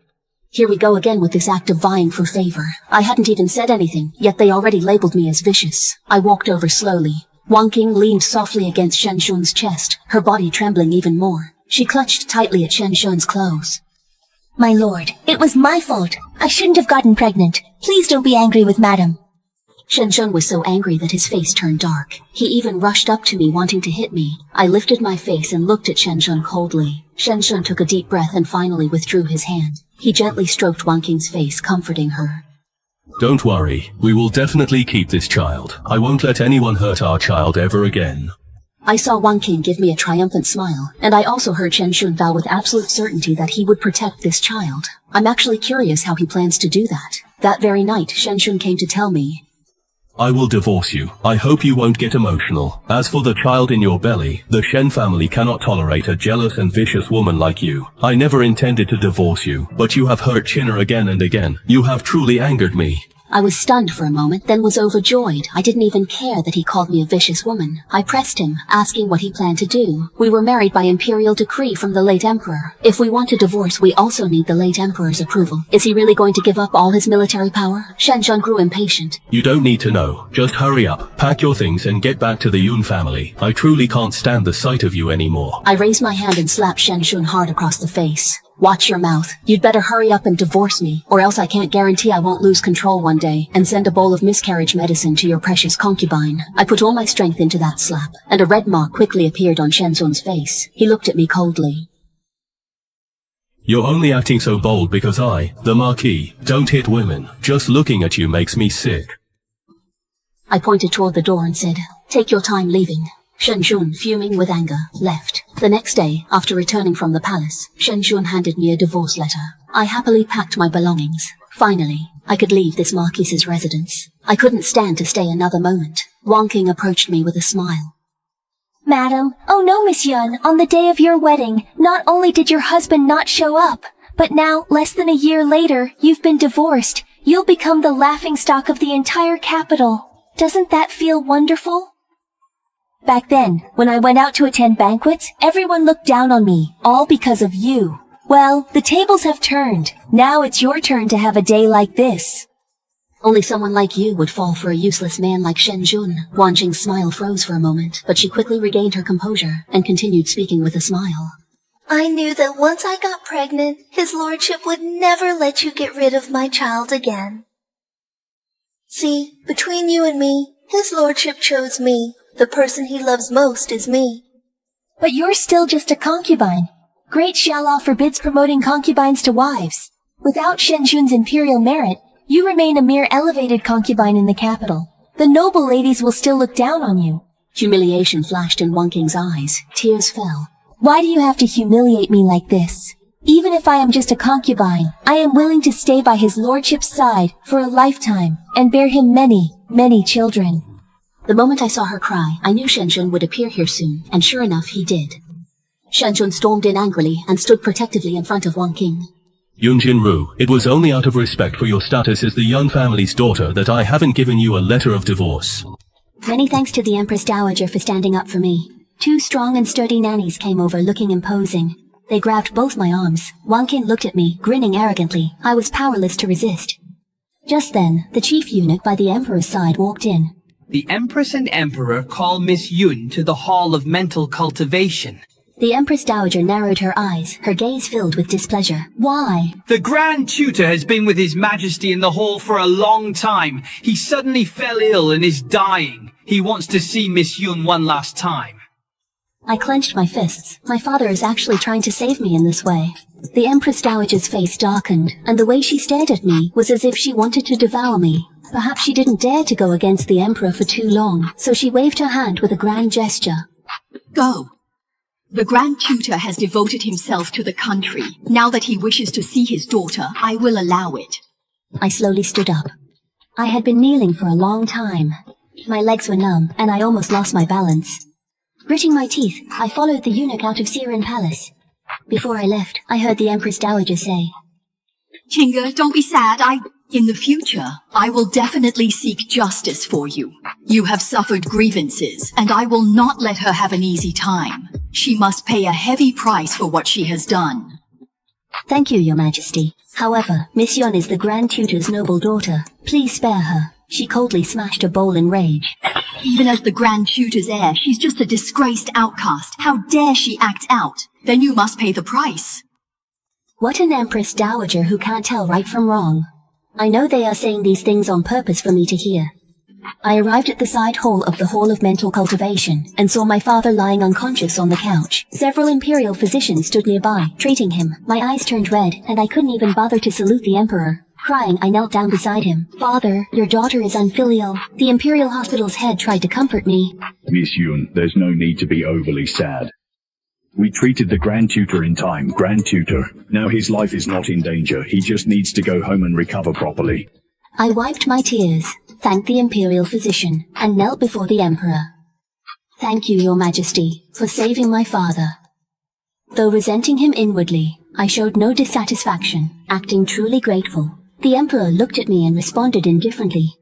Here we go again with this act of vying for favor. I hadn't even said anything, yet they already labeled me as vicious. I walked over slowly. Wang Qing leaned softly against Shen Shun's chest, her body trembling even more. She clutched tightly at Shen Shun's clothes. My lord, it was my fault. I shouldn't have gotten pregnant. Please don't be angry with madam. Shen Shun was so angry that his face turned dark. He even rushed up to me wanting to hit me. I lifted my face and looked at Shen Shun coldly. Shen Shun took a deep breath and finally withdrew his hand. He gently stroked Wang Qing's face, comforting her. Don't worry, we will definitely keep this child. I won't let anyone hurt our child ever again. I saw Wang Qing give me a triumphant smile, and I also heard Shen Shun vow with absolute certainty that he would protect this child. I'm actually curious how he plans to do that. That very night, Shen Shun came to tell me, I will divorce you. I hope you won't get emotional. As for the child in your belly, the Shen family cannot tolerate a jealous and vicious woman like you. I never intended to divorce you, but you have hurt Chinner again and again. You have truly angered me. I was stunned for a moment, then was overjoyed. I didn't even care that he called me a vicious woman. I pressed him, asking what he planned to do. We were married by imperial decree from the late emperor. If we want to divorce, we also need the late emperor's approval. Is he really going to give up all his military power? Shen Shun grew impatient. You don't need to know. Just hurry up, pack your things and get back to the Yun family. I truly can't stand the sight of you anymore. I raised my hand and slapped Shen Shun hard across the face. Watch your mouth. You'd better hurry up and divorce me, or else I can't guarantee I won't lose control one day and send a bowl of miscarriage medicine to your precious concubine. I put all my strength into that slap, and a red mark quickly appeared on Shen Shun's face. He looked at me coldly. You're only acting so bold because I, the Marquis, don't hit women. Just looking at you makes me sick. I pointed toward the door and said, take your time leaving. Shenjun, fuming with anger, left. The next day, after returning from the palace, Shenjun handed me a divorce letter. I happily packed my belongings. Finally, I could leave this Marquis's residence. I couldn't stand to stay another moment. Wang King approached me with a smile. Madam, oh no, Miss Yun, on the day of your wedding, not only did your husband not show up, but now, less than a year later, you've been divorced. You'll become the laughingstock of the entire capital. Doesn't that feel wonderful? Back then, when I went out to attend banquets, everyone looked down on me, all because of you. Well, the tables have turned. Now it's your turn to have a day like this. Only someone like you would fall for a useless man like Shenjun. Wang Qing's smile froze for a moment, but she quickly regained her composure and continued speaking with a smile. I knew that once I got pregnant, his lordship would never let you get rid of my child again. See, between you and me, his lordship chose me. The person he loves most is me. But you're still just a concubine. Great Xiaolao forbids promoting concubines to wives. Without Shenjun's imperial merit, you remain a mere elevated concubine in the capital. The noble ladies will still look down on you. Humiliation flashed in Wang Qing's eyes. Tears fell. Why do you have to humiliate me like this? Even if I am just a concubine, I am willing to stay by his lordship's side for a lifetime and bear him many, many children. The moment I saw her cry, I knew Shenjun would appear here soon, and sure enough, he did. Shenjun stormed in angrily and stood protectively in front of Wang Qing. Yun Jinru, it was only out of respect for your status as the Yun family's daughter that I haven't given you a letter of divorce. Many thanks to the Empress Dowager for standing up for me. 2 strong and sturdy nannies came over looking imposing. They grabbed both my arms. Wang Qing looked at me, grinning arrogantly. I was powerless to resist. Just then, the chief eunuch by the Emperor's side walked in. The Empress and Emperor call Miss Yun to the Hall of Mental Cultivation. The Empress Dowager narrowed her eyes, her gaze filled with displeasure. Why? The Grand Tutor has been with His Majesty in the hall for a long time. He suddenly fell ill and is dying. He wants to see Miss Yun one last time. I clenched my fists. My father is actually trying to save me in this way. The Empress Dowager's face darkened, and the way she stared at me was as if she wanted to devour me. Perhaps she didn't dare to go against the Emperor for too long, so she waved her hand with a grand gesture. Go. The Grand Tutor has devoted himself to the country. Now that he wishes to see his daughter, I will allow it. I slowly stood up. I had been kneeling for a long time. My legs were numb, and I almost lost my balance. Gritting my teeth, I followed the eunuch out of Siren Palace. Before I left, I heard the Empress Dowager say, Chinga, don't be sad. In the future, I will definitely seek justice for you. You have suffered grievances, and I will not let her have an easy time. She must pay a heavy price for what she has done. Thank you, Your Majesty. However, Miss Yun is the Grand Tutor's noble daughter. Please spare her. She coldly smashed a bowl in rage. Even as the Grand Tutor's heir, she's just a disgraced outcast. How dare she act out? Then you must pay the price. What an Empress Dowager who can't tell right from wrong. I know they are saying these things on purpose for me to hear. I arrived at the side hall of the Hall of Mental Cultivation and saw my father lying unconscious on the couch. Several imperial physicians stood nearby, treating him. My eyes turned red, and I couldn't even bother to salute the Emperor. Crying, I knelt down beside him. Father, your daughter is unfilial. The Imperial Hospital's head tried to comfort me. Miss Yun, there's no need to be overly sad. We treated the Grand Tutor in time, Grand Tutor. Now his life is not in danger. He just needs to go home and recover properly. I wiped my tears, thanked the Imperial physician, and knelt before the Emperor. Thank you, Your Majesty, for saving my father. Though resenting him inwardly, I showed no dissatisfaction, acting truly grateful. The Emperor looked at me and responded indifferently.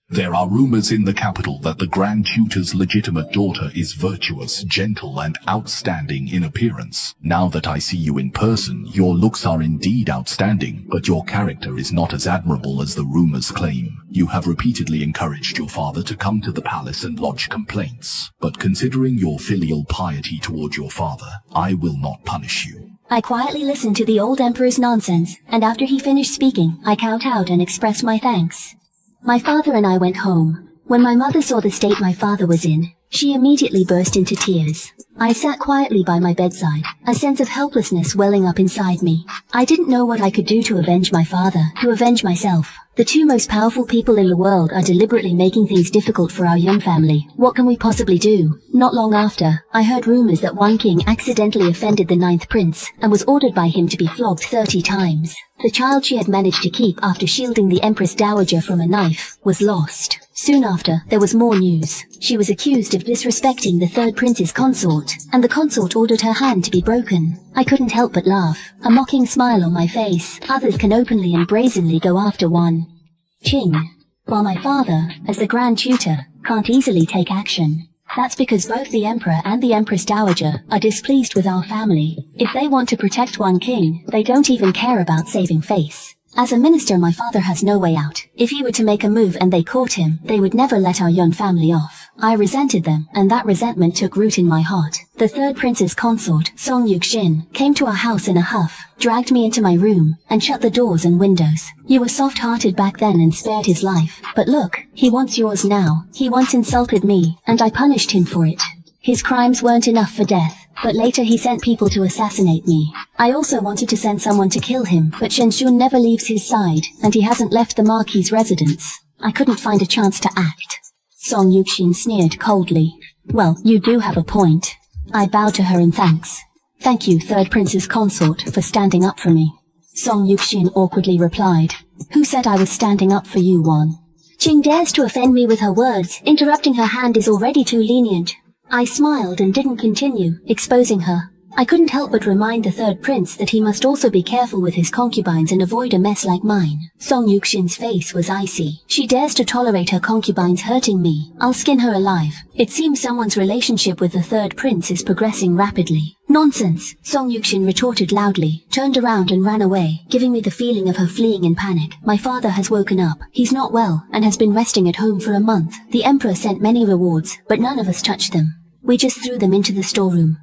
There are rumors in the capital that the Grand Tutor's legitimate daughter is virtuous, gentle, and outstanding in appearance. Now that I see you in person, your looks are indeed outstanding, but your character is not as admirable as the rumors claim. You have repeatedly encouraged your father to come to the palace and lodge complaints. But considering your filial piety toward your father, I will not punish you. I quietly listened to the old Emperor's nonsense, and after he finished speaking, I kowtowed and expressed my thanks. My father and I went home. When my mother saw the state my father was in, She immediately burst into tears. I sat quietly by my bedside, a sense of helplessness welling up inside me. I didn't know what I could do to avenge my father, to avenge myself. The two most powerful people in the world are deliberately making things difficult for our young family. What can we possibly do? Not long after, I heard rumors that one king accidentally offended the 9th prince, and was ordered by him to be flogged 30 times. The child she had managed to keep after shielding the Empress Dowager from a knife was lost. Soon after, there was more news. She was accused of disrespecting the 3rd prince's consort, and the consort ordered her hand to be broken. I couldn't help but laugh, a mocking smile on my face. Others can openly and brazenly go after one king, while my father, as the Grand Tutor, can't easily take action. That's because both the Emperor and the Empress Dowager are displeased with our family. If they want to protect one king, they don't even care about saving face. As a minister, my father has no way out. If he were to make a move and they caught him, they would never let our young family off. I resented them, and that resentment took root in my heart. The 3rd prince's consort, Song Yuxin, came to our house in a huff, dragged me into my room, and shut the doors and windows. You were soft-hearted back then and spared his life. But look, he wants yours now. He once insulted me, and I punished him for it. His crimes weren't enough for death, but later he sent people to assassinate me. I also wanted to send someone to kill him, but Shenshun never leaves his side, and he hasn't left the Marquis' residence. I couldn't find a chance to act. Song Yuxin sneered coldly. Well, you do have a point. I bowed to her in thanks. Thank you, 3rd prince's consort, for standing up for me. Song Yuxin awkwardly replied. Who said I was standing up for you, Wan? Qing dares to offend me with her words. Interrupting her hand is already too lenient. I smiled and didn't continue, exposing her. I couldn't help but remind the 3rd prince that he must also be careful with his concubines and avoid a mess like mine. Song Yuxin's face was icy. She dares to tolerate her concubines hurting me. I'll skin her alive. It seems someone's relationship with the 3rd prince is progressing rapidly. Nonsense, Song Yuxin retorted loudly, turned around and ran away, giving me the feeling of her fleeing in panic. My father has woken up. He's not well, and has been resting at home for a month. The emperor sent many rewards, but none of us touched them. We just threw them into the storeroom.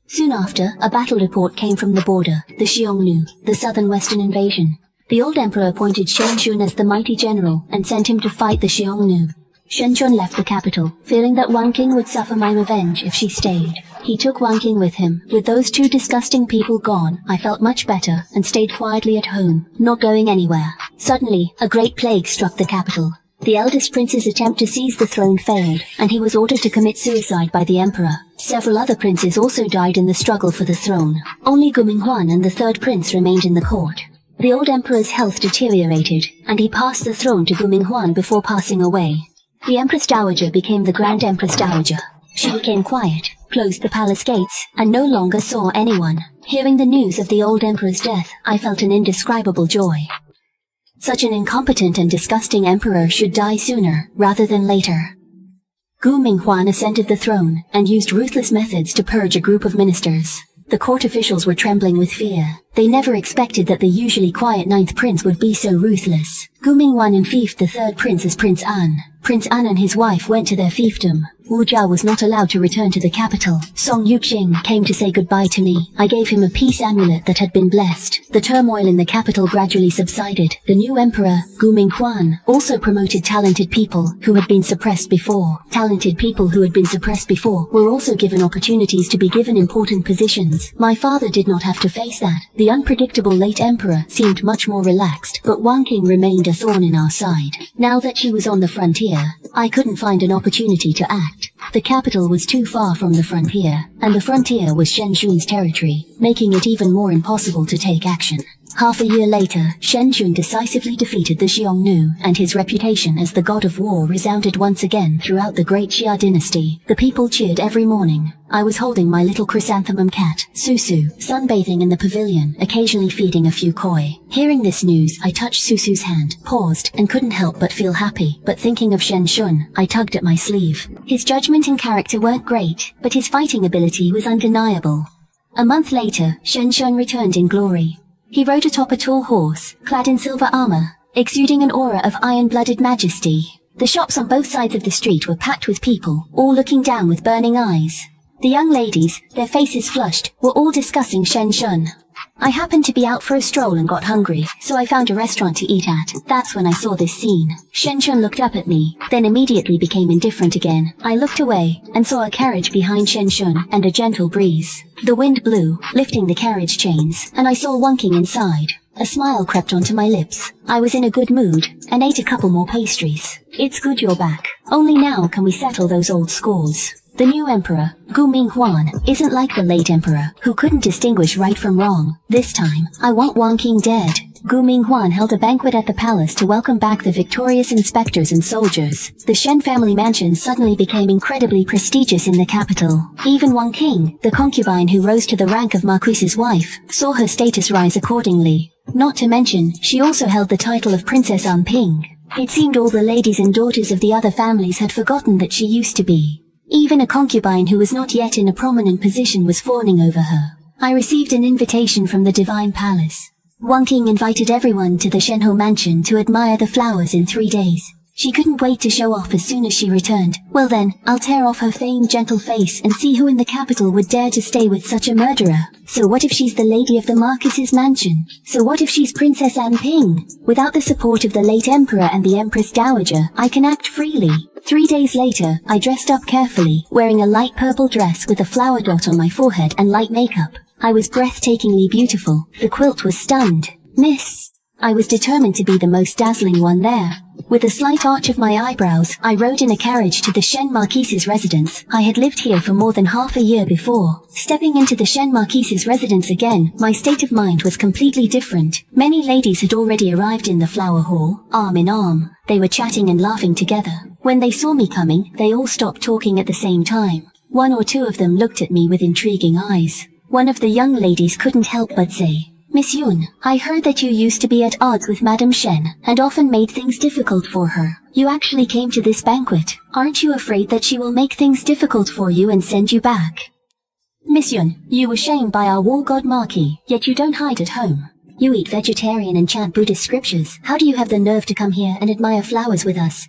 Soon after, a battle report came from the border, the Xiongnu, the southern western invasion. The old emperor appointed Shenshun as the mighty general and sent him to fight the Xiongnu. Shenshun left the capital, fearing that Wang King would suffer my revenge if she stayed. He took Wang King with him. With those two disgusting people gone, I felt much better and stayed quietly at home, not going anywhere. Suddenly, a great plague struck the capital. The eldest prince's attempt to seize the throne failed, and he was ordered to commit suicide by the emperor. Several other princes also died in the struggle for the throne. Only Gu Minghuan and the 3rd prince remained in the court. The old emperor's health deteriorated, and he passed the throne to Gu Minghuan before passing away. The Empress Dowager became the Grand Empress Dowager. She became quiet, closed the palace gates, and no longer saw anyone. Hearing the news of the old emperor's death, I felt an indescribable joy. Such an incompetent and disgusting emperor should die sooner, rather than later. Gu Minghuan ascended the throne, and used ruthless methods to purge a group of ministers. The court officials were trembling with fear. They never expected that the usually quiet 9th prince would be so ruthless. Gu Minghuan enfeoffed the 3rd prince as Prince An. Prince An and his wife went to their fiefdom. Wu Jia was not allowed to return to the capital. Song Yuxing came to say goodbye to me. I gave him a peace amulet that had been blessed. The turmoil in the capital gradually subsided. The new emperor, Gu Minghuan, also promoted talented people who had been suppressed before. Talented people who had been suppressed before were also given opportunities to be given important positions. My father did not have to face that. The unpredictable late emperor seemed much more relaxed, but Wang King remained a thorn in our side. Now that she was on the frontier, I couldn't find an opportunity to act. The capital was too far from the frontier, and the frontier was Shenshun's territory, making it even more impossible to take action. Half a year later, Shenshun decisively defeated the Xiongnu, and his reputation as the god of war resounded once again throughout the great Xia dynasty. The people cheered every morning. I was holding my little chrysanthemum cat, Susu, sunbathing in the pavilion, occasionally feeding a few koi. Hearing this news, I touched Susu's hand, paused, and couldn't help but feel happy. But thinking of Shenshun, I tugged at my sleeve. His judgment and character weren't great, but his fighting ability was undeniable. A month later, Shenshun returned in glory. He rode atop a tall horse, clad in silver armor, exuding an aura of iron-blooded majesty. The shops on both sides of the street were packed with people, all looking down with burning eyes. The young ladies, their faces flushed, were all discussing Shenshun. I happened to be out for a stroll and got hungry, so I found a restaurant to eat at. That's when I saw this scene. Shen Shun looked up at me, then immediately became indifferent again. I looked away, and saw a carriage behind Shen Shun, and a gentle breeze. The wind blew, lifting the carriage chains, and I saw Wonking inside. A smile crept onto my lips. I was in a good mood, and ate a couple more pastries. It's good you're back. Only now can we settle those old scores. The new emperor, Gu Minghuan, isn't like the late emperor, who couldn't distinguish right from wrong. This time, I want Wonking dead. Gu Minghuan held a banquet at the palace to welcome back the victorious inspectors and soldiers. The Shen family mansion suddenly became incredibly prestigious in the capital. Even Wonking, the concubine who rose to the rank of Marquis's wife, saw her status rise accordingly. Not to mention, she also held the title of Princess Ping. It seemed all the ladies and daughters of the other families had forgotten that she used to be. Even a concubine who was not yet in a prominent position was fawning over her. I received an invitation from the Divine Palace. Wonking invited everyone to the Shenhe mansion to admire the flowers in 3 days. She couldn't wait to show off as soon as she returned. Well then, I'll tear off her famed gentle face and see who in the capital would dare to stay with such a murderer. So what if she's the lady of the Marquis's mansion? So what if she's Princess Ping? Without the support of the late emperor and the Empress Dowager, I can act freely. 3 days later, I dressed up carefully, wearing a light purple dress with a flower dot on my forehead and light makeup. I was breathtakingly beautiful. The quilt was stunned. Miss. I was determined to be the most dazzling one there. With a slight arch of my eyebrows, I rode in a carriage to the Shen Marquis's residence. I had lived here for more than half a year before. Stepping into the Shen Marquis's residence again, my state of mind was completely different. Many ladies had already arrived in the flower hall, arm in arm. They were chatting and laughing together. When they saw me coming, they all stopped talking at the same time. 1 or 2 of them looked at me with intriguing eyes. One of the young ladies couldn't help but say, Miss Yun, I heard that you used to be at odds with Madame Shen, and often made things difficult for her. You actually came to this banquet. Aren't you afraid that she will make things difficult for you and send you back? Miss Yun, you were shamed by our war god Marquis, yet you don't hide at home. You eat vegetarian and chant Buddhist scriptures. How do you have the nerve to come here and admire flowers with us?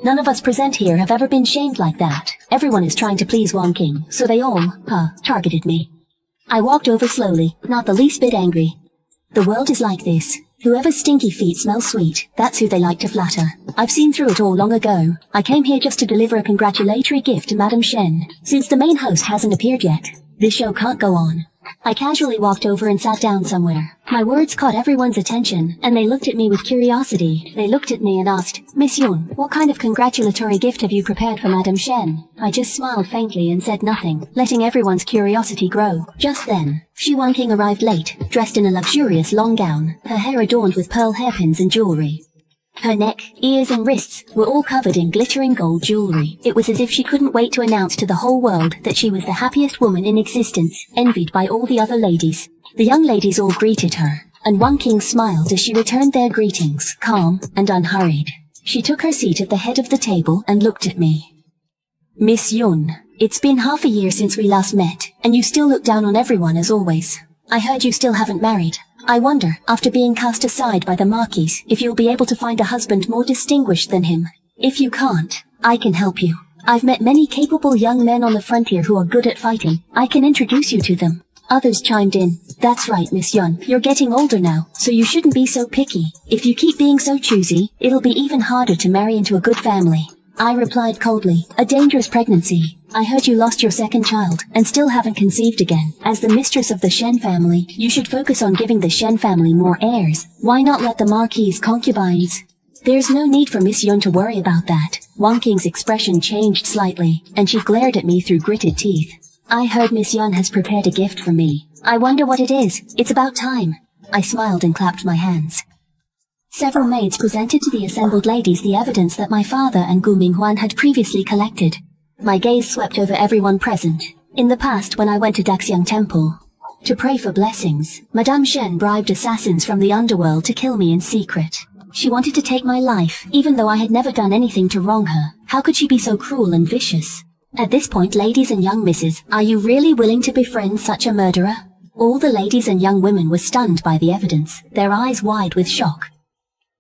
None of us present here have ever been shamed like that. Everyone is trying to please Wonking, so they all, targeted me. I walked over slowly, not the least bit angry. The world is like this. Whoever's stinky feet smell sweet, that's who they like to flatter. I've seen through it all long ago. I came here just to deliver a congratulatory gift to Madame Shen. Since the main host hasn't appeared yet, this show can't go on. I casually walked over and sat down somewhere. My words caught everyone's attention, and they looked at me with curiosity. They looked at me and asked, Miss Yun, what kind of congratulatory gift have you prepared for Madame Shen? I just smiled faintly and said nothing, letting everyone's curiosity grow. Just then, Shi Wonking arrived late, dressed in a luxurious long gown, her hair adorned with pearl hairpins and jewelry. Her neck, ears and wrists were all covered in glittering gold jewelry. It was as if she couldn't wait to announce to the whole world that she was the happiest woman in existence, envied by all the other ladies. The young ladies all greeted her, and Wonking smiled as she returned their greetings, calm and unhurried. She took her seat at the head of the table and looked at me. Miss Yun, it's been half a year since we last met, and you still look down on everyone as always. I heard you still haven't married. I wonder, after being cast aside by the Marquis, if you'll be able to find a husband more distinguished than him. If you can't, I can help you. I've met many capable young men on the frontier who are good at fighting. I can introduce you to them. Others chimed in. That's right, Miss Yun. You're getting older now, so you shouldn't be so picky. If you keep being so choosy, it'll be even harder to marry into a good family. I replied coldly, a dangerous pregnancy. I heard you lost your second child, and still haven't conceived again. As the mistress of the Shen family, you should focus on giving the Shen family more heirs. Why not let the Marquis concubines? There's no need for Miss Yun to worry about that. Wonking's expression changed slightly, and she glared at me through gritted teeth. I heard Miss Yun has prepared a gift for me. I wonder what it is. It's about time. I smiled and clapped my hands. Several maids presented to the assembled ladies the evidence that my father and Gu Minghuan had previously collected. My gaze swept over everyone present. In the past, when I went to Daxiang Temple to pray for blessings, Madame Shen bribed assassins from the underworld to kill me in secret. She wanted to take my life, even though I had never done anything to wrong her. How could she be so cruel and vicious? At this point, ladies and young misses, are you really willing to befriend such a murderer? All the ladies and young women were stunned by the evidence, their eyes wide with shock.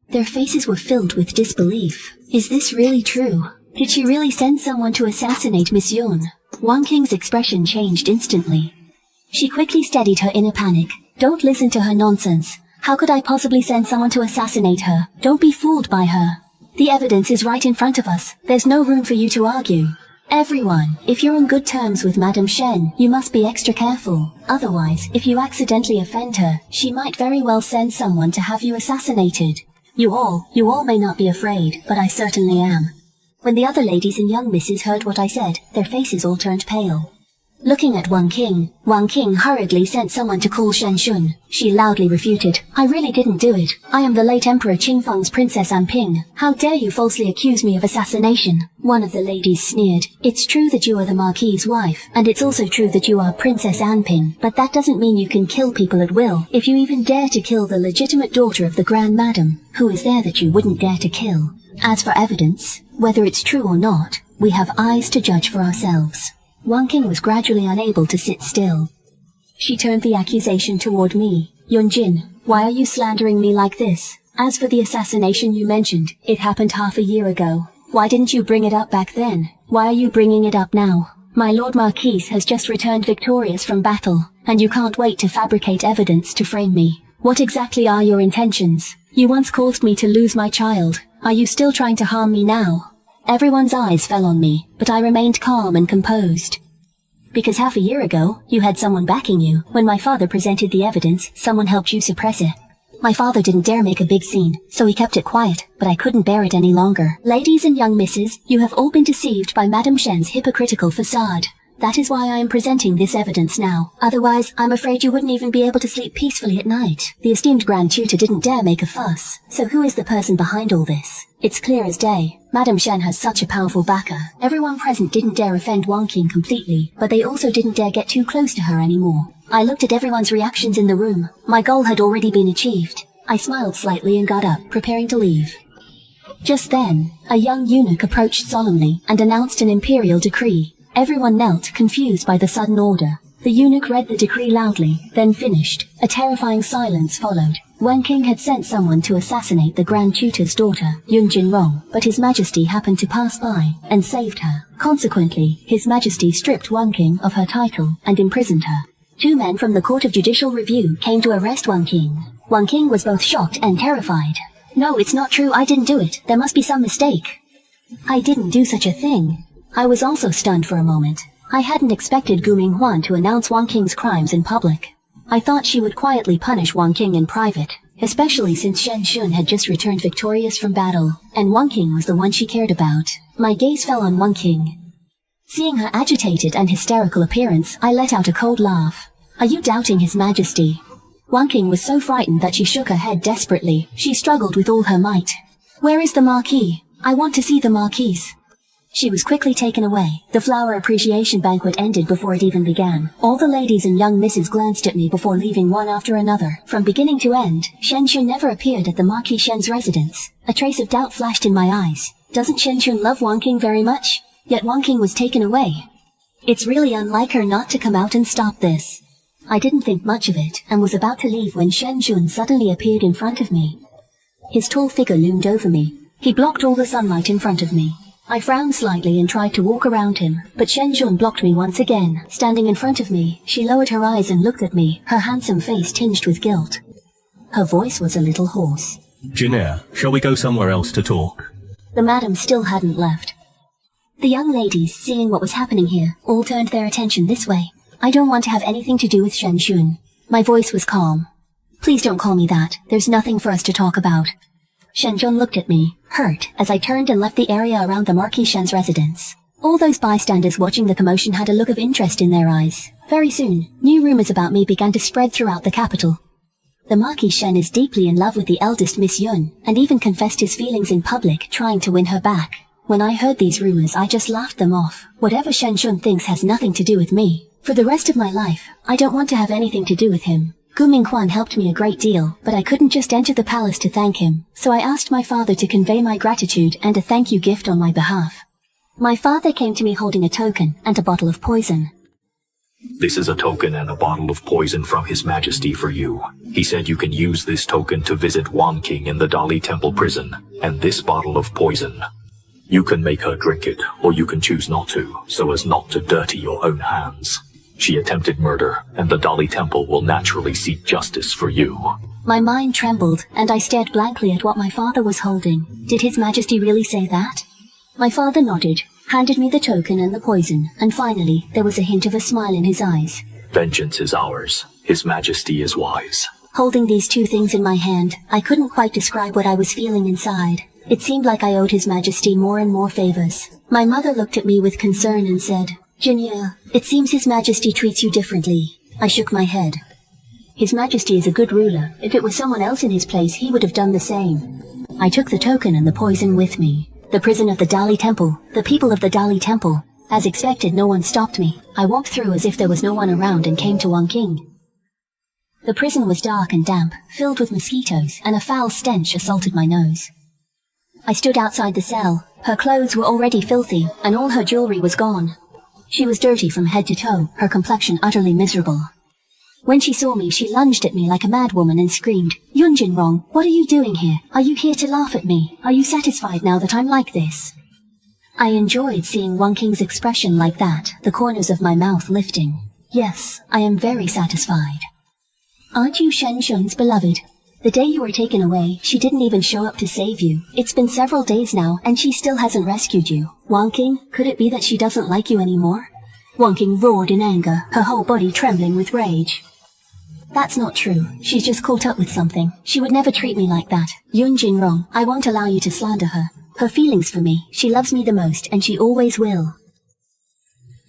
Their faces were filled with disbelief. Is this really true? Did she really send someone to assassinate Miss Yun? Wonking's expression changed instantly. She quickly steadied her inner panic, Don't listen to her nonsense. How could I possibly send someone to assassinate her? Don't be fooled by her. The evidence is right in front of us. There's no room for you to argue. Everyone, if you're on good terms with Madame Shen, you must be extra careful. Otherwise, if you accidentally offend her, she might very well send someone to have you assassinated. You all may not be afraid, but I certainly am. When the other ladies and young misses heard what I said, their faces all turned pale. Looking at Wang King hurriedly sent someone to call Shen Shun. She loudly refuted. I really didn't do it. I am the late Emperor Qingfeng's Princess Anping. How dare you falsely accuse me of assassination? One of the ladies sneered. It's true that you are the Marquis's wife, and it's also true that you are Princess Anping, but that doesn't mean you can kill people at will. If you even dare to kill the legitimate daughter of the Grand Madam, who is there that you wouldn't dare to kill? As for evidence, whether it's true or not, we have eyes to judge for ourselves. Wang King was gradually unable to sit still. She turned the accusation toward me. Yunjin, why are you slandering me like this? As for the assassination you mentioned, it happened half a year ago. Why didn't you bring it up back then? Why are you bringing it up now? My Lord Marquis has just returned victorious from battle, and you can't wait to fabricate evidence to frame me. What exactly are your intentions? You once caused me to lose my child. Are you still trying to harm me now? Everyone's eyes fell on me, but I remained calm and composed. Because half a year ago, you had someone backing you. When my father presented the evidence, someone helped you suppress it. My father didn't dare make a big scene, so he kept it quiet, but I couldn't bear it any longer. Ladies and young misses, you have all been deceived by Madame Shen's hypocritical facade. That is why I am presenting this evidence now. Otherwise, I'm afraid you wouldn't even be able to sleep peacefully at night. The esteemed Grand Tutor didn't dare make a fuss. So who is the person behind all this? It's clear as day. Madame Shen has such a powerful backer. Everyone present didn't dare offend Wang King completely, but they also didn't dare get too close to her anymore. I looked at everyone's reactions in the room. My goal had already been achieved. I smiled slightly and got up, preparing to leave. Just then, a young eunuch approached solemnly and announced an imperial decree. Everyone knelt, confused by the sudden order. The eunuch read the decree loudly, then finished. A terrifying silence followed. Wang King had sent someone to assassinate the Grand Tutor's daughter, Yun Jinrong, but His Majesty happened to pass by and saved her. Consequently, His Majesty stripped Wang King of her title and imprisoned her. 2 men from the Court of Judicial Review came to arrest Wang King. Wang King was both shocked and terrified. No, it's not true, I didn't do it. There must be some mistake. I didn't do such a thing. I was also stunned for a moment. I hadn't expected Gu Minghuan to announce Wang King's crimes in public. I thought she would quietly punish Wang King in private, especially since Shen Shun had just returned victorious from battle, and Wang King was the one she cared about. My gaze fell on Wang King. Seeing her agitated and hysterical appearance, I let out a cold laugh. Are you doubting His Majesty? Wang King was so frightened that she shook her head desperately. She struggled with all her might. Where is the Marquis? I want to see the Marquis. She was quickly taken away. The flower appreciation banquet ended before it even began. All the ladies and young misses glanced at me before leaving one after another. From beginning to end, Shen Shun never appeared at the Marquis Shen's residence. A trace of doubt flashed in my eyes. Doesn't Shen Shun love Wang King very much? Yet Wang King was taken away. It's really unlike her not to come out and stop this. I didn't think much of it, and was about to leave when Shen Shun suddenly appeared in front of me. His tall figure loomed over me. He blocked all the sunlight in front of me. I frowned slightly and tried to walk around him, but Shen Shun blocked me once again. Standing in front of me, she lowered her eyes and looked at me, her handsome face tinged with guilt. Her voice was a little hoarse. Janair, shall we go somewhere else to talk? The madam still hadn't left. The young ladies, seeing what was happening here, all turned their attention this way. I don't want to have anything to do with Shen Shun. My voice was calm. Please don't call me that. There's nothing for us to talk about. Shen Shun looked at me, hurt, as I turned and left the area around the Marquis Shen's residence. All those bystanders watching the commotion had a look of interest in their eyes. Very soon, new rumors about me began to spread throughout the capital. The Marquis Shen is deeply in love with the eldest Miss Yun, and even confessed his feelings in public, trying to win her back. When I heard these rumors, I just laughed them off. Whatever Shen Shun thinks has nothing to do with me. For the rest of my life, I don't want to have anything to do with him. Gu Minghuan helped me a great deal, but I couldn't just enter the palace to thank him, so I asked my father to convey my gratitude and a thank you gift on my behalf. My father came to me holding a token and a bottle of poison. This is a token and a bottle of poison from His Majesty for you. He said you can use this token to visit Wang King in the Dali Temple prison, and this bottle of poison. You can make her drink it, or you can choose not to, so as not to dirty your own hands. She attempted murder, and the Dali Temple will naturally seek justice for you. My mind trembled, and I stared blankly at what my father was holding. Did His Majesty really say that? My father nodded, handed me the token and the poison, and finally, there was a hint of a smile in his eyes. Vengeance is ours. His Majesty is wise. Holding these two things in my hand, I couldn't quite describe what I was feeling inside. It seemed like I owed His Majesty more and more favors. My mother looked at me with concern and said, "Junior, it seems His Majesty treats you differently." I shook my head. His Majesty is a good ruler. If it was someone else in his place, he would have done the same. I took the token and the poison with me. The prison of the Dali Temple, the people of the Dali Temple. As expected, no one stopped me. I walked through as if there was no one around and came to Wangking. The prison was dark and damp, filled with mosquitoes, and a foul stench assaulted my nose. I stood outside the cell. Her clothes were already filthy, and all her jewelry was gone. She was dirty from head to toe, her complexion utterly miserable. When she saw me, she lunged at me like a madwoman and screamed, "Yunjinrong, what are you doing here? Are you here to laugh at me? Are you satisfied now that I'm like this?" I enjoyed seeing Wangking's expression like that, the corners of my mouth lifting. Yes, I am very satisfied. Aren't you Shen Shun's beloved? The day you were taken away, she didn't even show up to save you. It's been several days now, and she still hasn't rescued you. Wangking, could it be that she doesn't like you anymore? Wangking roared in anger, her whole body trembling with rage. That's not true. She's just caught up with something. She would never treat me like that. Yun Jinrong, I won't allow you to slander her. Her feelings for me, she loves me the most, and she always will.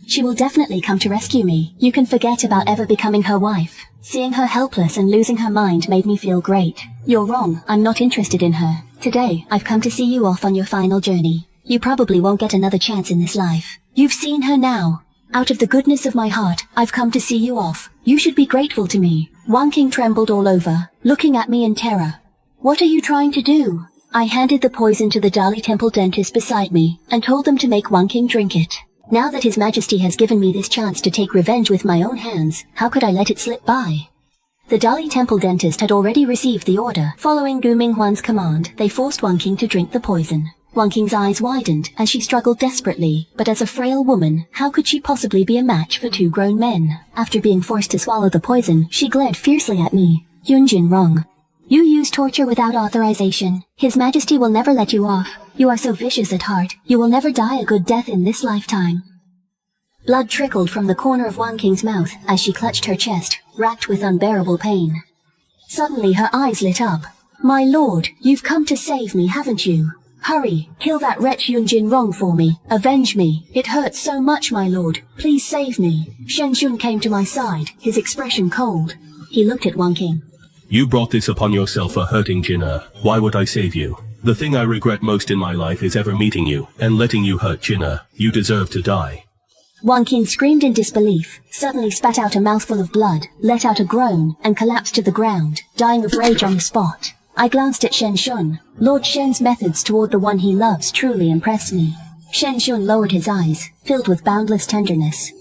She will definitely come to rescue me. You can forget about ever becoming her wife. Seeing her helpless and losing her mind made me feel great. You're wrong, I'm not interested in her. Today, I've come to see you off on your final journey. You probably won't get another chance in this life. You've seen her now. Out of the goodness of my heart, I've come to see you off. You should be grateful to me. Wangking trembled all over, looking at me in terror. What are you trying to do? I handed the poison to the Dali Temple dentist beside me, and told them to make Wangking drink it. Now that His Majesty has given me this chance to take revenge with my own hands, how could I let it slip by? The Dali Temple dentist had already received the order. Following Gu Minghuan's command, they forced Wangking to drink the poison. Wangking's eyes widened as she struggled desperately, but as a frail woman, how could she possibly be a match for two grown men? After being forced to swallow the poison, she glared fiercely at me. Yunjin Rong. You use torture without authorization. His Majesty will never let you off. You are so vicious at heart. You will never die a good death in this lifetime. Blood trickled from the corner of Wangking's mouth as she clutched her chest, racked with unbearable pain. Suddenly her eyes lit up. My lord, you've come to save me, haven't you? Hurry, kill that wretch Yunjin Rong for me. Avenge me. It hurts so much, my lord. Please save me. Shen Shun came to my side, his expression cold. He looked at Wangking. You brought this upon yourself for hurting Jinna. Why would I save you? The thing I regret most in my life is ever meeting you, and letting you hurt Jinna. You deserve to die. Wangking screamed in disbelief, suddenly spat out a mouthful of blood, let out a groan, and collapsed to the ground, dying of rage on the spot. I glanced at Shen Shun. Lord Shen's methods toward the one he loves truly impressed me. Shen Shun lowered his eyes, filled with boundless tenderness.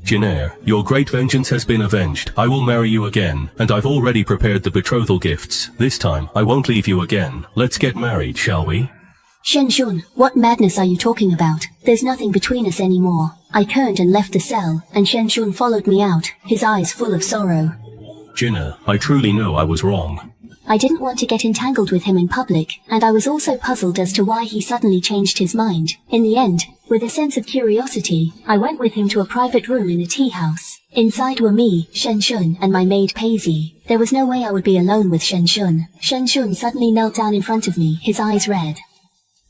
Jinnair, your great vengeance has been avenged. I will marry you again, and I've already prepared the betrothal gifts. This time, I won't leave you again. Let's get married, shall we? Shen Shun, what madness are you talking about? There's nothing between us anymore. I turned and left the cell, and Shen Shun followed me out, his eyes full of sorrow. Jinna, I truly know I was wrong. I didn't want to get entangled with him in public, and I was also puzzled as to why he suddenly changed his mind. In the end, with a sense of curiosity, I went with him to a private room in a tea house. Inside were me, Shen Shun, and my maid Paisy. There was no way I would be alone with Shen Shun. Shen Shun suddenly knelt down in front of me, his eyes red.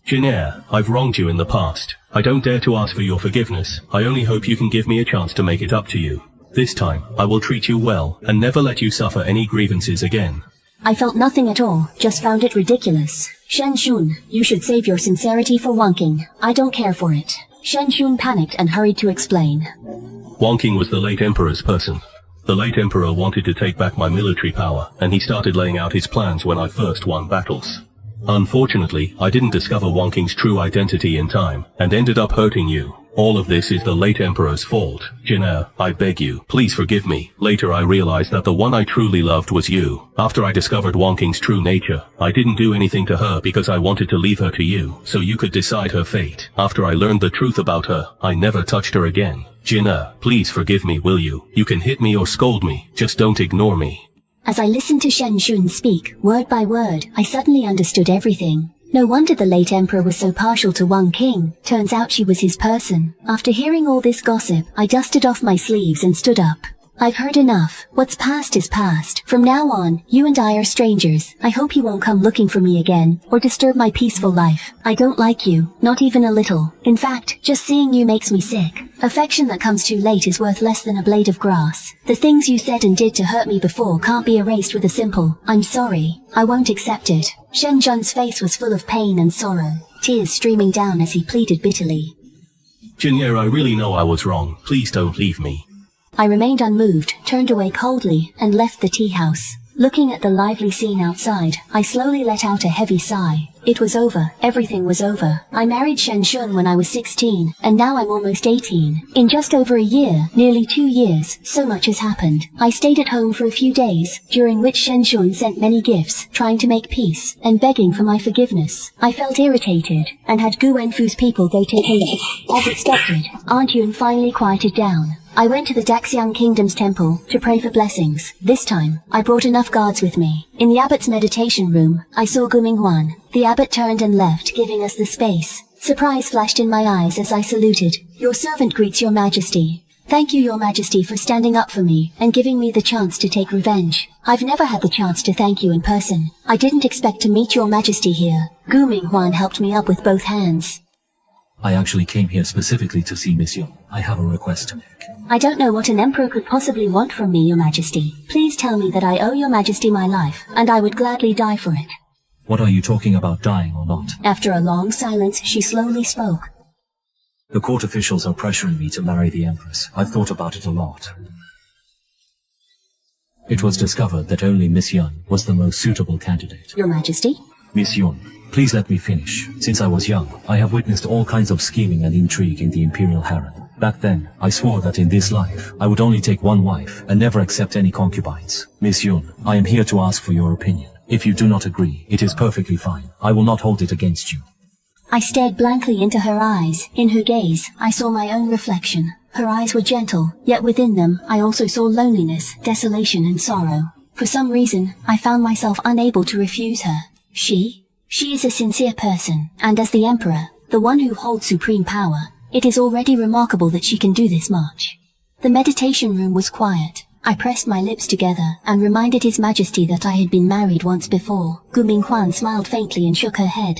Jinnair, I've wronged you in the past. I don't dare to ask for your forgiveness. I only hope you can give me a chance to make it up to you. This time, I will treat you well, and never let you suffer any grievances again. I felt nothing at all, just found it ridiculous. Shen Shun, you should save your sincerity for Wangking. I don't care for it. Shen Shun panicked and hurried to explain. Wangking was the late emperor's person. The late emperor wanted to take back my military power, and he started laying out his plans when I first won battles. Unfortunately, I didn't discover Wangking's true identity in time, and ended up hurting you. All of this is the late Emperor's fault. Jin'er, I beg you, please forgive me. Later I realized that the one I truly loved was you. After I discovered Wang Qing's true nature, I didn't do anything to her because I wanted to leave her to you, so you could decide her fate. After I learned the truth about her, I never touched her again. Jin'er, please forgive me, will you? You can hit me or scold me, just don't ignore me. As I listened to Shen Shun speak, word by word, I suddenly understood everything. No wonder the late emperor was so partial to Wang Qing. Turns out she was his person. After hearing all this gossip, I dusted off my sleeves and stood up. I've heard enough. What's past is past. From now on, you and I are strangers. I hope you won't come looking for me again, or disturb my peaceful life. I don't like you, not even a little. In fact, just seeing you makes me sick. Affection that comes too late is worth less than a blade of grass. The things you said and did to hurt me before can't be erased with a simple, I'm sorry. I won't accept it. Shen Jun's face was full of pain and sorrow, tears streaming down as he pleaded bitterly. Jin'er, I really know I was wrong. Please don't leave me. I remained unmoved, turned away coldly, and left the tea house. Looking at the lively scene outside, I slowly let out a heavy sigh. It was over. Everything was over. I married Shen Shun when I was 16, and now I'm almost 18. In just over a year, nearly 2 years, so much has happened. I stayed at home for a few days, during which Shen Shun sent many gifts, trying to make peace, and begging for my forgiveness. I felt irritated, and had Gu Wenfu's people go take a look. As expected, Aunt Yun finally quieted down. I went to the Daxiang Kingdom's temple to pray for blessings. This time, I brought enough guards with me. In the abbot's meditation room, I saw Gu Minghuan. The abbot turned and left, giving us the space. Surprise flashed in my eyes as I saluted. Your servant greets your majesty. Thank you, your majesty, for standing up for me and giving me the chance to take revenge. I've never had the chance to thank you in person. I didn't expect to meet your majesty here. Gu Minghuan helped me up with both hands. I actually came here specifically to see Miss Yun. I have a request to make. I don't know what an emperor could possibly want from me, your majesty. Please tell me that I owe your majesty my life, and I would gladly die for it. What are you talking about, dying or not? After a long silence, she slowly spoke. The court officials are pressuring me to marry the empress. I've thought about it a lot. It was discovered that only Miss Yun was the most suitable candidate. Your majesty? Miss Yun, please let me finish. Since I was young, I have witnessed all kinds of scheming and intrigue in the imperial harem. Back then, I swore that in this life, I would only take one wife and never accept any concubines. Miss Yun, I am here to ask for your opinion. If you do not agree, it is perfectly fine. I will not hold it against you. I stared blankly into her eyes. In her gaze, I saw my own reflection. Her eyes were gentle, yet within them, I also saw loneliness, desolation, and sorrow. For some reason, I found myself unable to refuse her. She is a sincere person, and as the emperor, the one who holds supreme power, it is already remarkable that she can do this much. The meditation room was quiet. I pressed my lips together and reminded His Majesty that I had been married once before. Gu Minghuan smiled faintly and shook her head.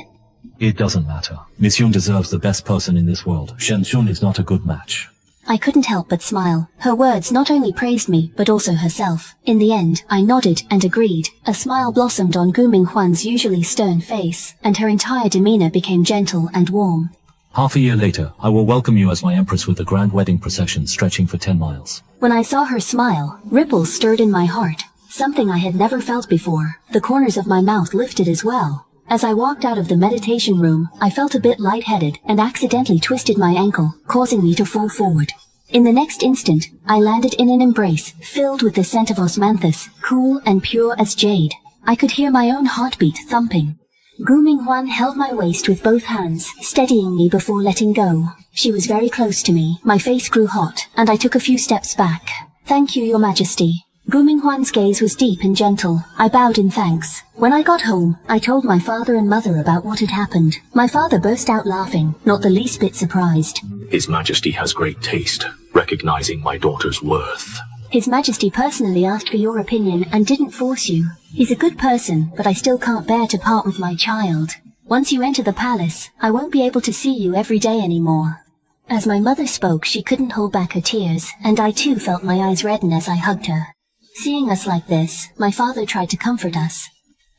It doesn't matter. Miss Yun deserves the best person in this world. Shen Shun is not a good match. I couldn't help but smile. Her words not only praised me, but also herself. In the end, I nodded and agreed. A smile blossomed on Gu Minghuan's usually stern face, and her entire demeanor became gentle and warm. Half a year later, I will welcome you as my empress with a grand wedding procession stretching for 10 miles. When I saw her smile, ripples stirred in my heart. Something I had never felt before. The corners of my mouth lifted as well. As I walked out of the meditation room, I felt a bit lightheaded and accidentally twisted my ankle, causing me to fall forward. In the next instant, I landed in an embrace filled with the scent of osmanthus, cool and pure as jade. I could hear my own heartbeat thumping. Gu Minghuan held my waist with both hands, steadying me before letting go. She was very close to me. My face grew hot, and I took a few steps back. Thank you, your majesty. Gu Minghuan's gaze was deep and gentle. I bowed in thanks. When I got home, I told my father and mother about what had happened. My father burst out laughing, not the least bit surprised. His Majesty has great taste, recognizing my daughter's worth. His Majesty personally asked for your opinion and didn't force you. He's a good person, but I still can't bear to part with my child. Once you enter the palace, I won't be able to see you every day anymore. As my mother spoke, she couldn't hold back her tears, and I too felt my eyes redden as I hugged her. Seeing us like this, my father tried to comfort us.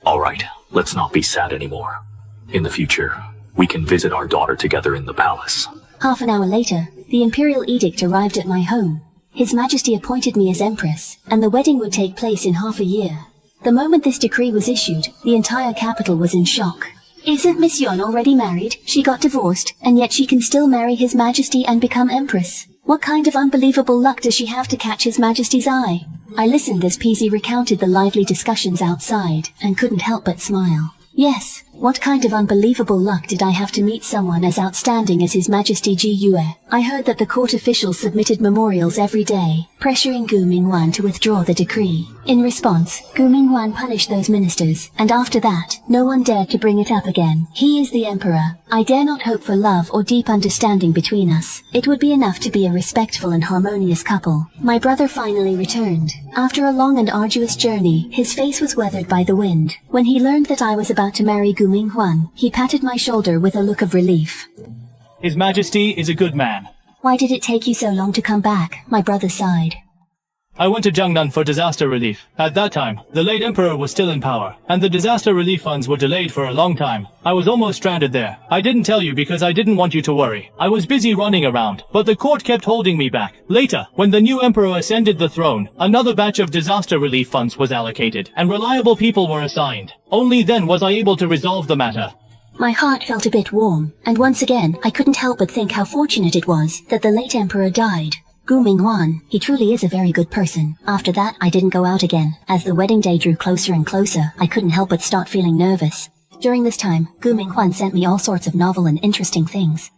All right, let's not be sad anymore. In the future, we can visit our daughter together in the palace. Half an hour later, the imperial edict arrived at my home. His Majesty appointed me as empress, and the wedding would take place in half a year. The moment this decree was issued, the entire capital was in shock. Isn't Miss Yun already married? She got divorced, and yet she can still marry His Majesty and become Empress. What kind of unbelievable luck does she have to catch His Majesty's eye? I listened as Peasy recounted the lively discussions outside, and couldn't help but smile. Yes, what kind of unbelievable luck did I have to meet someone as outstanding as His Majesty Ji Yue? I heard that the court officials submitted memorials every day, pressuring Gu Mingwan to withdraw the decree. In response, Gu Mingwan punished those ministers, and after that, no one dared to bring it up again. He is the emperor. I dare not hope for love or deep understanding between us. It would be enough to be a respectful and harmonious couple. My brother finally returned. After a long and arduous journey, his face was weathered by the wind. When he learned that I was about to marry Gu Mingwan, he patted my shoulder with a look of relief. His Majesty is a good man. Why did it take you so long to come back? My brother sighed. I went to Jiangnan for disaster relief. At that time, the late emperor was still in power, and the disaster relief funds were delayed for a long time. I was almost stranded there. I didn't tell you because I didn't want you to worry. I was busy running around, but the court kept holding me back. Later, when the new emperor ascended the throne, another batch of disaster relief funds was allocated, and reliable people were assigned. Only then was I able to resolve the matter. My heart felt a bit warm, and once again, I couldn't help but think how fortunate it was that the late emperor died. Gu Mingwan, he truly is a very good person. After that, I didn't go out again. As the wedding day drew closer and closer, I couldn't help but start feeling nervous. During this time, Gu Mingwan sent me all sorts of novel and interesting things.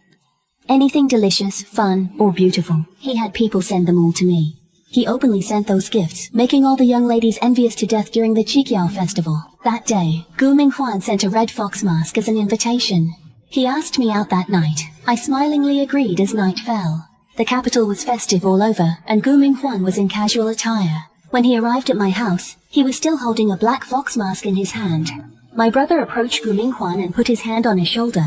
Anything delicious, fun, or beautiful, he had people send them all to me. He openly sent those gifts, making all the young ladies envious to death during the Qiqiao festival. That day, Gu Mingwan sent a red fox mask as an invitation. He asked me out that night. I smilingly agreed as night fell. The capital was festive all over, and Gu Mingwan was in casual attire. When he arrived at my house, he was still holding a black fox mask in his hand. My brother approached Gu Mingwan and put his hand on his shoulder.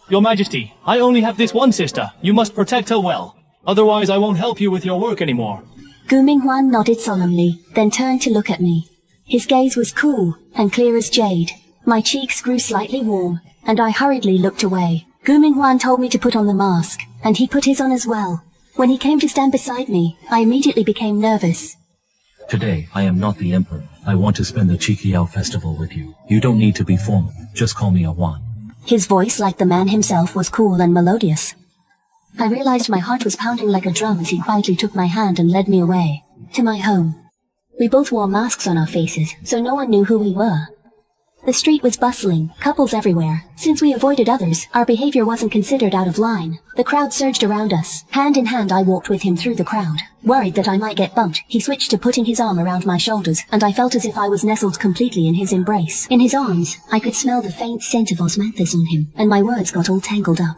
Your Majesty, I only have this one sister. You must protect her well. Otherwise, I won't help you with your work anymore. Gu Mingwan nodded solemnly, then turned to look at me. His gaze was cool and clear as jade. My cheeks grew slightly warm, and I hurriedly looked away. Gu Mingwan told me to put on the mask, and he put his on as well. When he came to stand beside me, I immediately became nervous. Today, I am not the emperor. I want to spend the Qiqiao festival with you. You don't need to be formal. Just call me a Wan. His voice, like the man himself, was cool and melodious. I realized my heart was pounding like a drum as he quietly took my hand and led me away, to my home. We both wore masks on our faces, so no one knew who we were. The street was bustling, couples everywhere. Since we avoided others, our behavior wasn't considered out of line. The crowd surged around us. Hand in hand, I walked with him through the crowd. Worried that I might get bumped, he switched to putting his arm around my shoulders, and I felt as if I was nestled completely in his embrace. In his arms, I could smell the faint scent of osmanthus on him, and my words got all tangled up.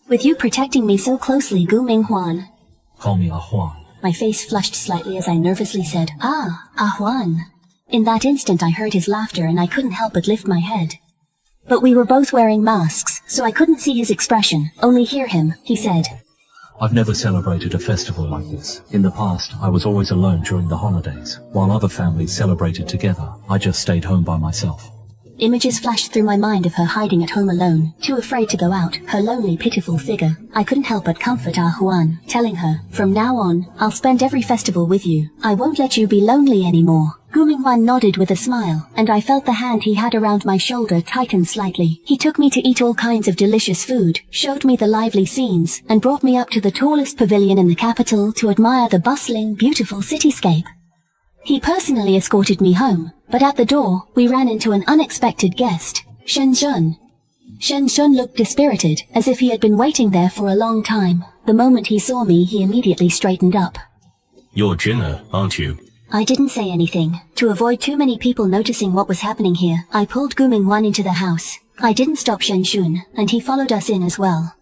With you protecting me so closely, Gu Mingwan. Call me a Huan. My face flushed slightly as I nervously said, Ah, a Huan. In that instant I heard his laughter and I couldn't help but lift my head. But we were both wearing masks, so I couldn't see his expression, only hear him. He said, I've never celebrated a festival like this. In the past, I was always alone during the holidays. While other families celebrated together, I just stayed home by myself. Images flashed through my mind of her hiding at home alone, too afraid to go out, her lonely, pitiful figure. I couldn't help but comfort Ah Huan, telling her, from now on, I'll spend every festival with you. I won't let you be lonely anymore. Gu Mingwan nodded with a smile, and I felt the hand he had around my shoulder tighten slightly. He took me to eat all kinds of delicious food, showed me the lively scenes, and brought me up to the tallest pavilion in the capital to admire the bustling, beautiful cityscape. He personally escorted me home, but at the door, we ran into an unexpected guest, Shen Shun. Shen Shun looked dispirited, as if he had been waiting there for a long time. The moment he saw me, he immediately straightened up. You're Jinna, aren't you? I didn't say anything. To avoid too many people noticing what was happening here, I pulled Gu Mingwan into the house. I didn't stop Shen Shun, and he followed us in as well.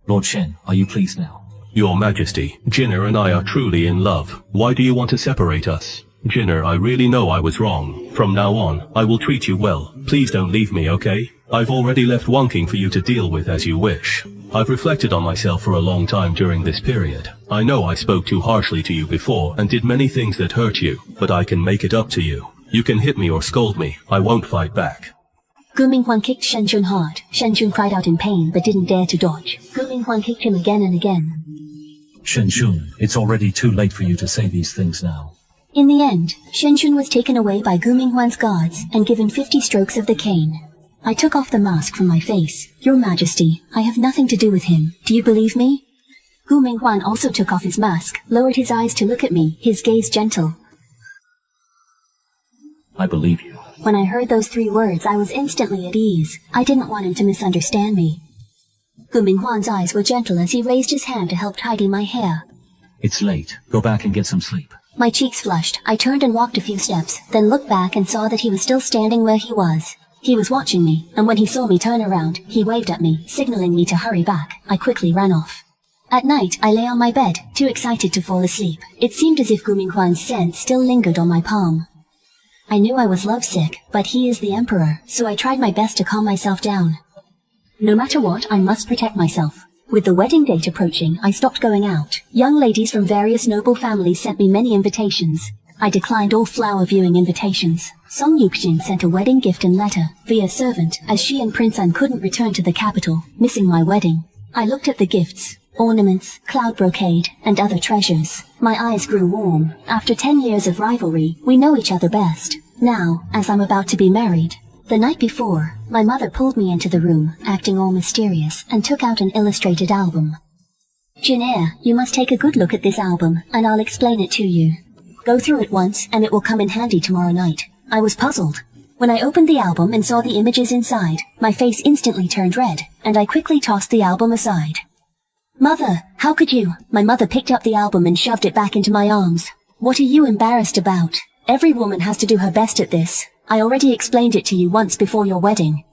Lord Shen, are you pleased now? Your Majesty, Jinna and I are truly in love. Why do you want to separate us? Jinna, I really know I was wrong. From now on, I will treat you well. Please don't leave me, okay? I've already left Wonking for you to deal with as you wish. I've reflected on myself for a long time during this period. I know I spoke too harshly to you before and did many things that hurt you, but I can make it up to you. You can hit me or scold me. I won't fight back. Gu Mingwan kicked Shen Shun hard. Shen Shun cried out in pain but didn't dare to dodge. Gu Mingwan kicked him again and again. Shen Shun, it's already too late for you to say these things now. In the end, Shen Shun was taken away by Gu Mingwan's guards and given 50 strokes of the cane. I took off the mask from my face. Your Majesty, I have nothing to do with him. Do you believe me? Gu Minghuan also took off his mask, lowered his eyes to look at me, his gaze gentle. I believe you. When I heard those 3 words, I was instantly at ease. I didn't want him to misunderstand me. Gu Minghuan's eyes were gentle as he raised his hand to help tidy my hair. It's late. Go back and get some sleep. My cheeks flushed. I turned and walked a few steps, then looked back and saw that he was still standing where he was. He was watching me, and when he saw me turn around, he waved at me, signaling me to hurry back. I quickly ran off. At night, I lay on my bed, too excited to fall asleep. It seemed as if Gu Minghuan's scent still lingered on my palm. I knew I was lovesick, but he is the emperor, so I tried my best to calm myself down. No matter what, I must protect myself. With the wedding date approaching, I stopped going out. Young ladies from various noble families sent me many invitations. I declined all flower-viewing invitations. Song Yukjin sent a wedding gift and letter, via servant, as she and Prince An couldn't return to the capital, missing my wedding. I looked at the gifts, ornaments, cloud brocade, and other treasures. My eyes grew warm. After 10 years of rivalry, we know each other best. Now, as I'm about to be married. The night before, my mother pulled me into the room, acting all mysterious, and took out an illustrated album. Jinair, you must take a good look at this album, and I'll explain it to you. Go through it once, and it will come in handy tomorrow night. I was puzzled. When I opened the album and saw the images inside, my face instantly turned red, and I quickly tossed the album aside. Mother, how could you? My mother picked up the album and shoved it back into my arms. What are you embarrassed about? Every woman has to do her best at this. I already explained it to you once before your wedding.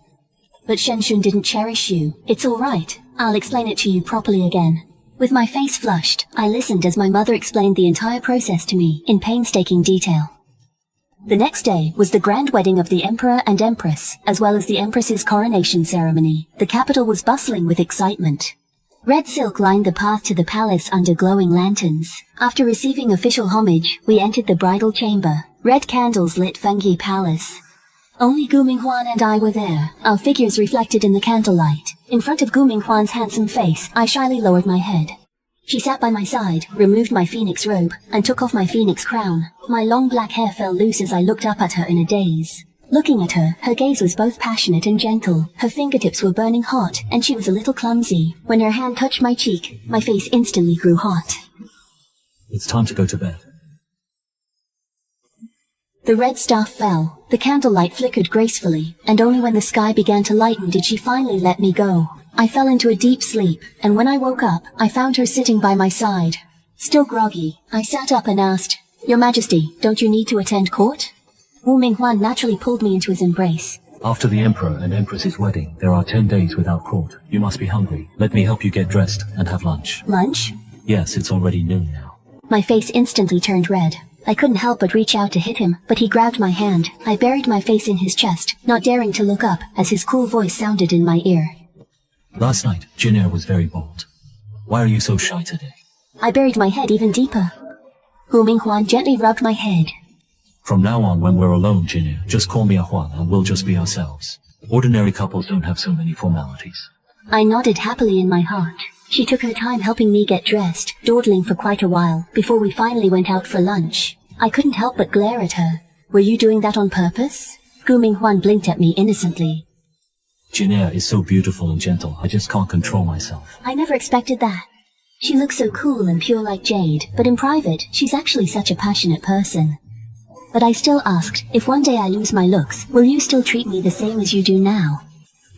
But Shenshun didn't cherish you. It's all right. I'll explain it to you properly again. With my face flushed, I listened as my mother explained the entire process to me in painstaking detail. The next day was the grand wedding of the Emperor and Empress, as well as the Empress's coronation ceremony. The capital was bustling with excitement. Red silk lined the path to the palace under glowing lanterns. After receiving official homage, we entered the bridal chamber. Red candles lit Fengyi Palace. Only Gu Minghuan and I were there, our figures reflected in the candlelight. In front of Gu Minghuan's handsome face, I shyly lowered my head. She sat by my side, removed my phoenix robe, and took off my phoenix crown. My long black hair fell loose as I looked up at her in a daze. Looking at her, her gaze was both passionate and gentle. Her fingertips were burning hot, and she was a little clumsy. When her hand touched my cheek, my face instantly grew hot. It's time to go to bed. The red staff fell. The candlelight flickered gracefully, and only when the sky began to lighten did she finally let me go. I fell into a deep sleep, and when I woke up, I found her sitting by my side. Still groggy, I sat up and asked, "Your Majesty, don't you need to attend court?" Wu Minghuan naturally pulled me into his embrace. After the Emperor and Empress's wedding, there are 10 days without court. You must be hungry. Let me help you get dressed and have lunch. Lunch? Yes, it's already noon now. My face instantly turned red. I couldn't help but reach out to hit him, but he grabbed my hand. I buried my face in his chest, not daring to look up, as his cool voice sounded in my ear. Last night, Jinair was very bold. Why are you so shy today? I buried my head even deeper. Gu Minghuan gently rubbed my head. From now on, when we're alone, Jinair, just call me a Huan and we'll just be ourselves. Ordinary couples don't have so many formalities. I nodded happily in my heart. She took her time helping me get dressed, dawdling for quite a while, before we finally went out for lunch. I couldn't help but glare at her. Were you doing that on purpose? Gu Minghuan blinked at me innocently. Jinair is so beautiful and gentle, I just can't control myself. I never expected that. She looks so cool and pure like jade, but in private, she's actually such a passionate person. But I still asked, if one day I lose my looks, will you still treat me the same as you do now?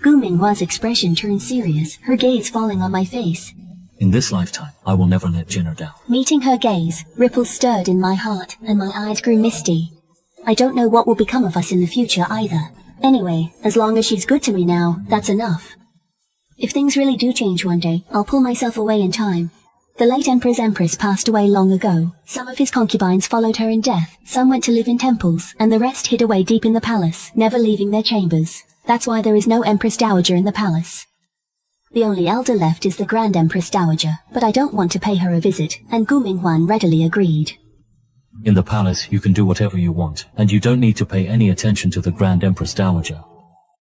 Gu Minghua's expression turned serious, her gaze falling on my face. In this lifetime, I will never let Jinair down. Meeting her gaze, ripples stirred in my heart, and my eyes grew misty. I don't know what will become of us in the future either. Anyway, as long as she's good to me now, that's enough. If things really do change one day, I'll pull myself away in time. The late Empress passed away long ago. Some of his concubines followed her in death, some went to live in temples, and the rest hid away deep in the palace, never leaving their chambers. That's why there is no Empress Dowager in the palace. The only elder left is the Grand Empress Dowager, but I don't want to pay her a visit, and Gu Minghuan readily agreed. In the palace, you can do whatever you want, and you don't need to pay any attention to the Grand Empress Dowager.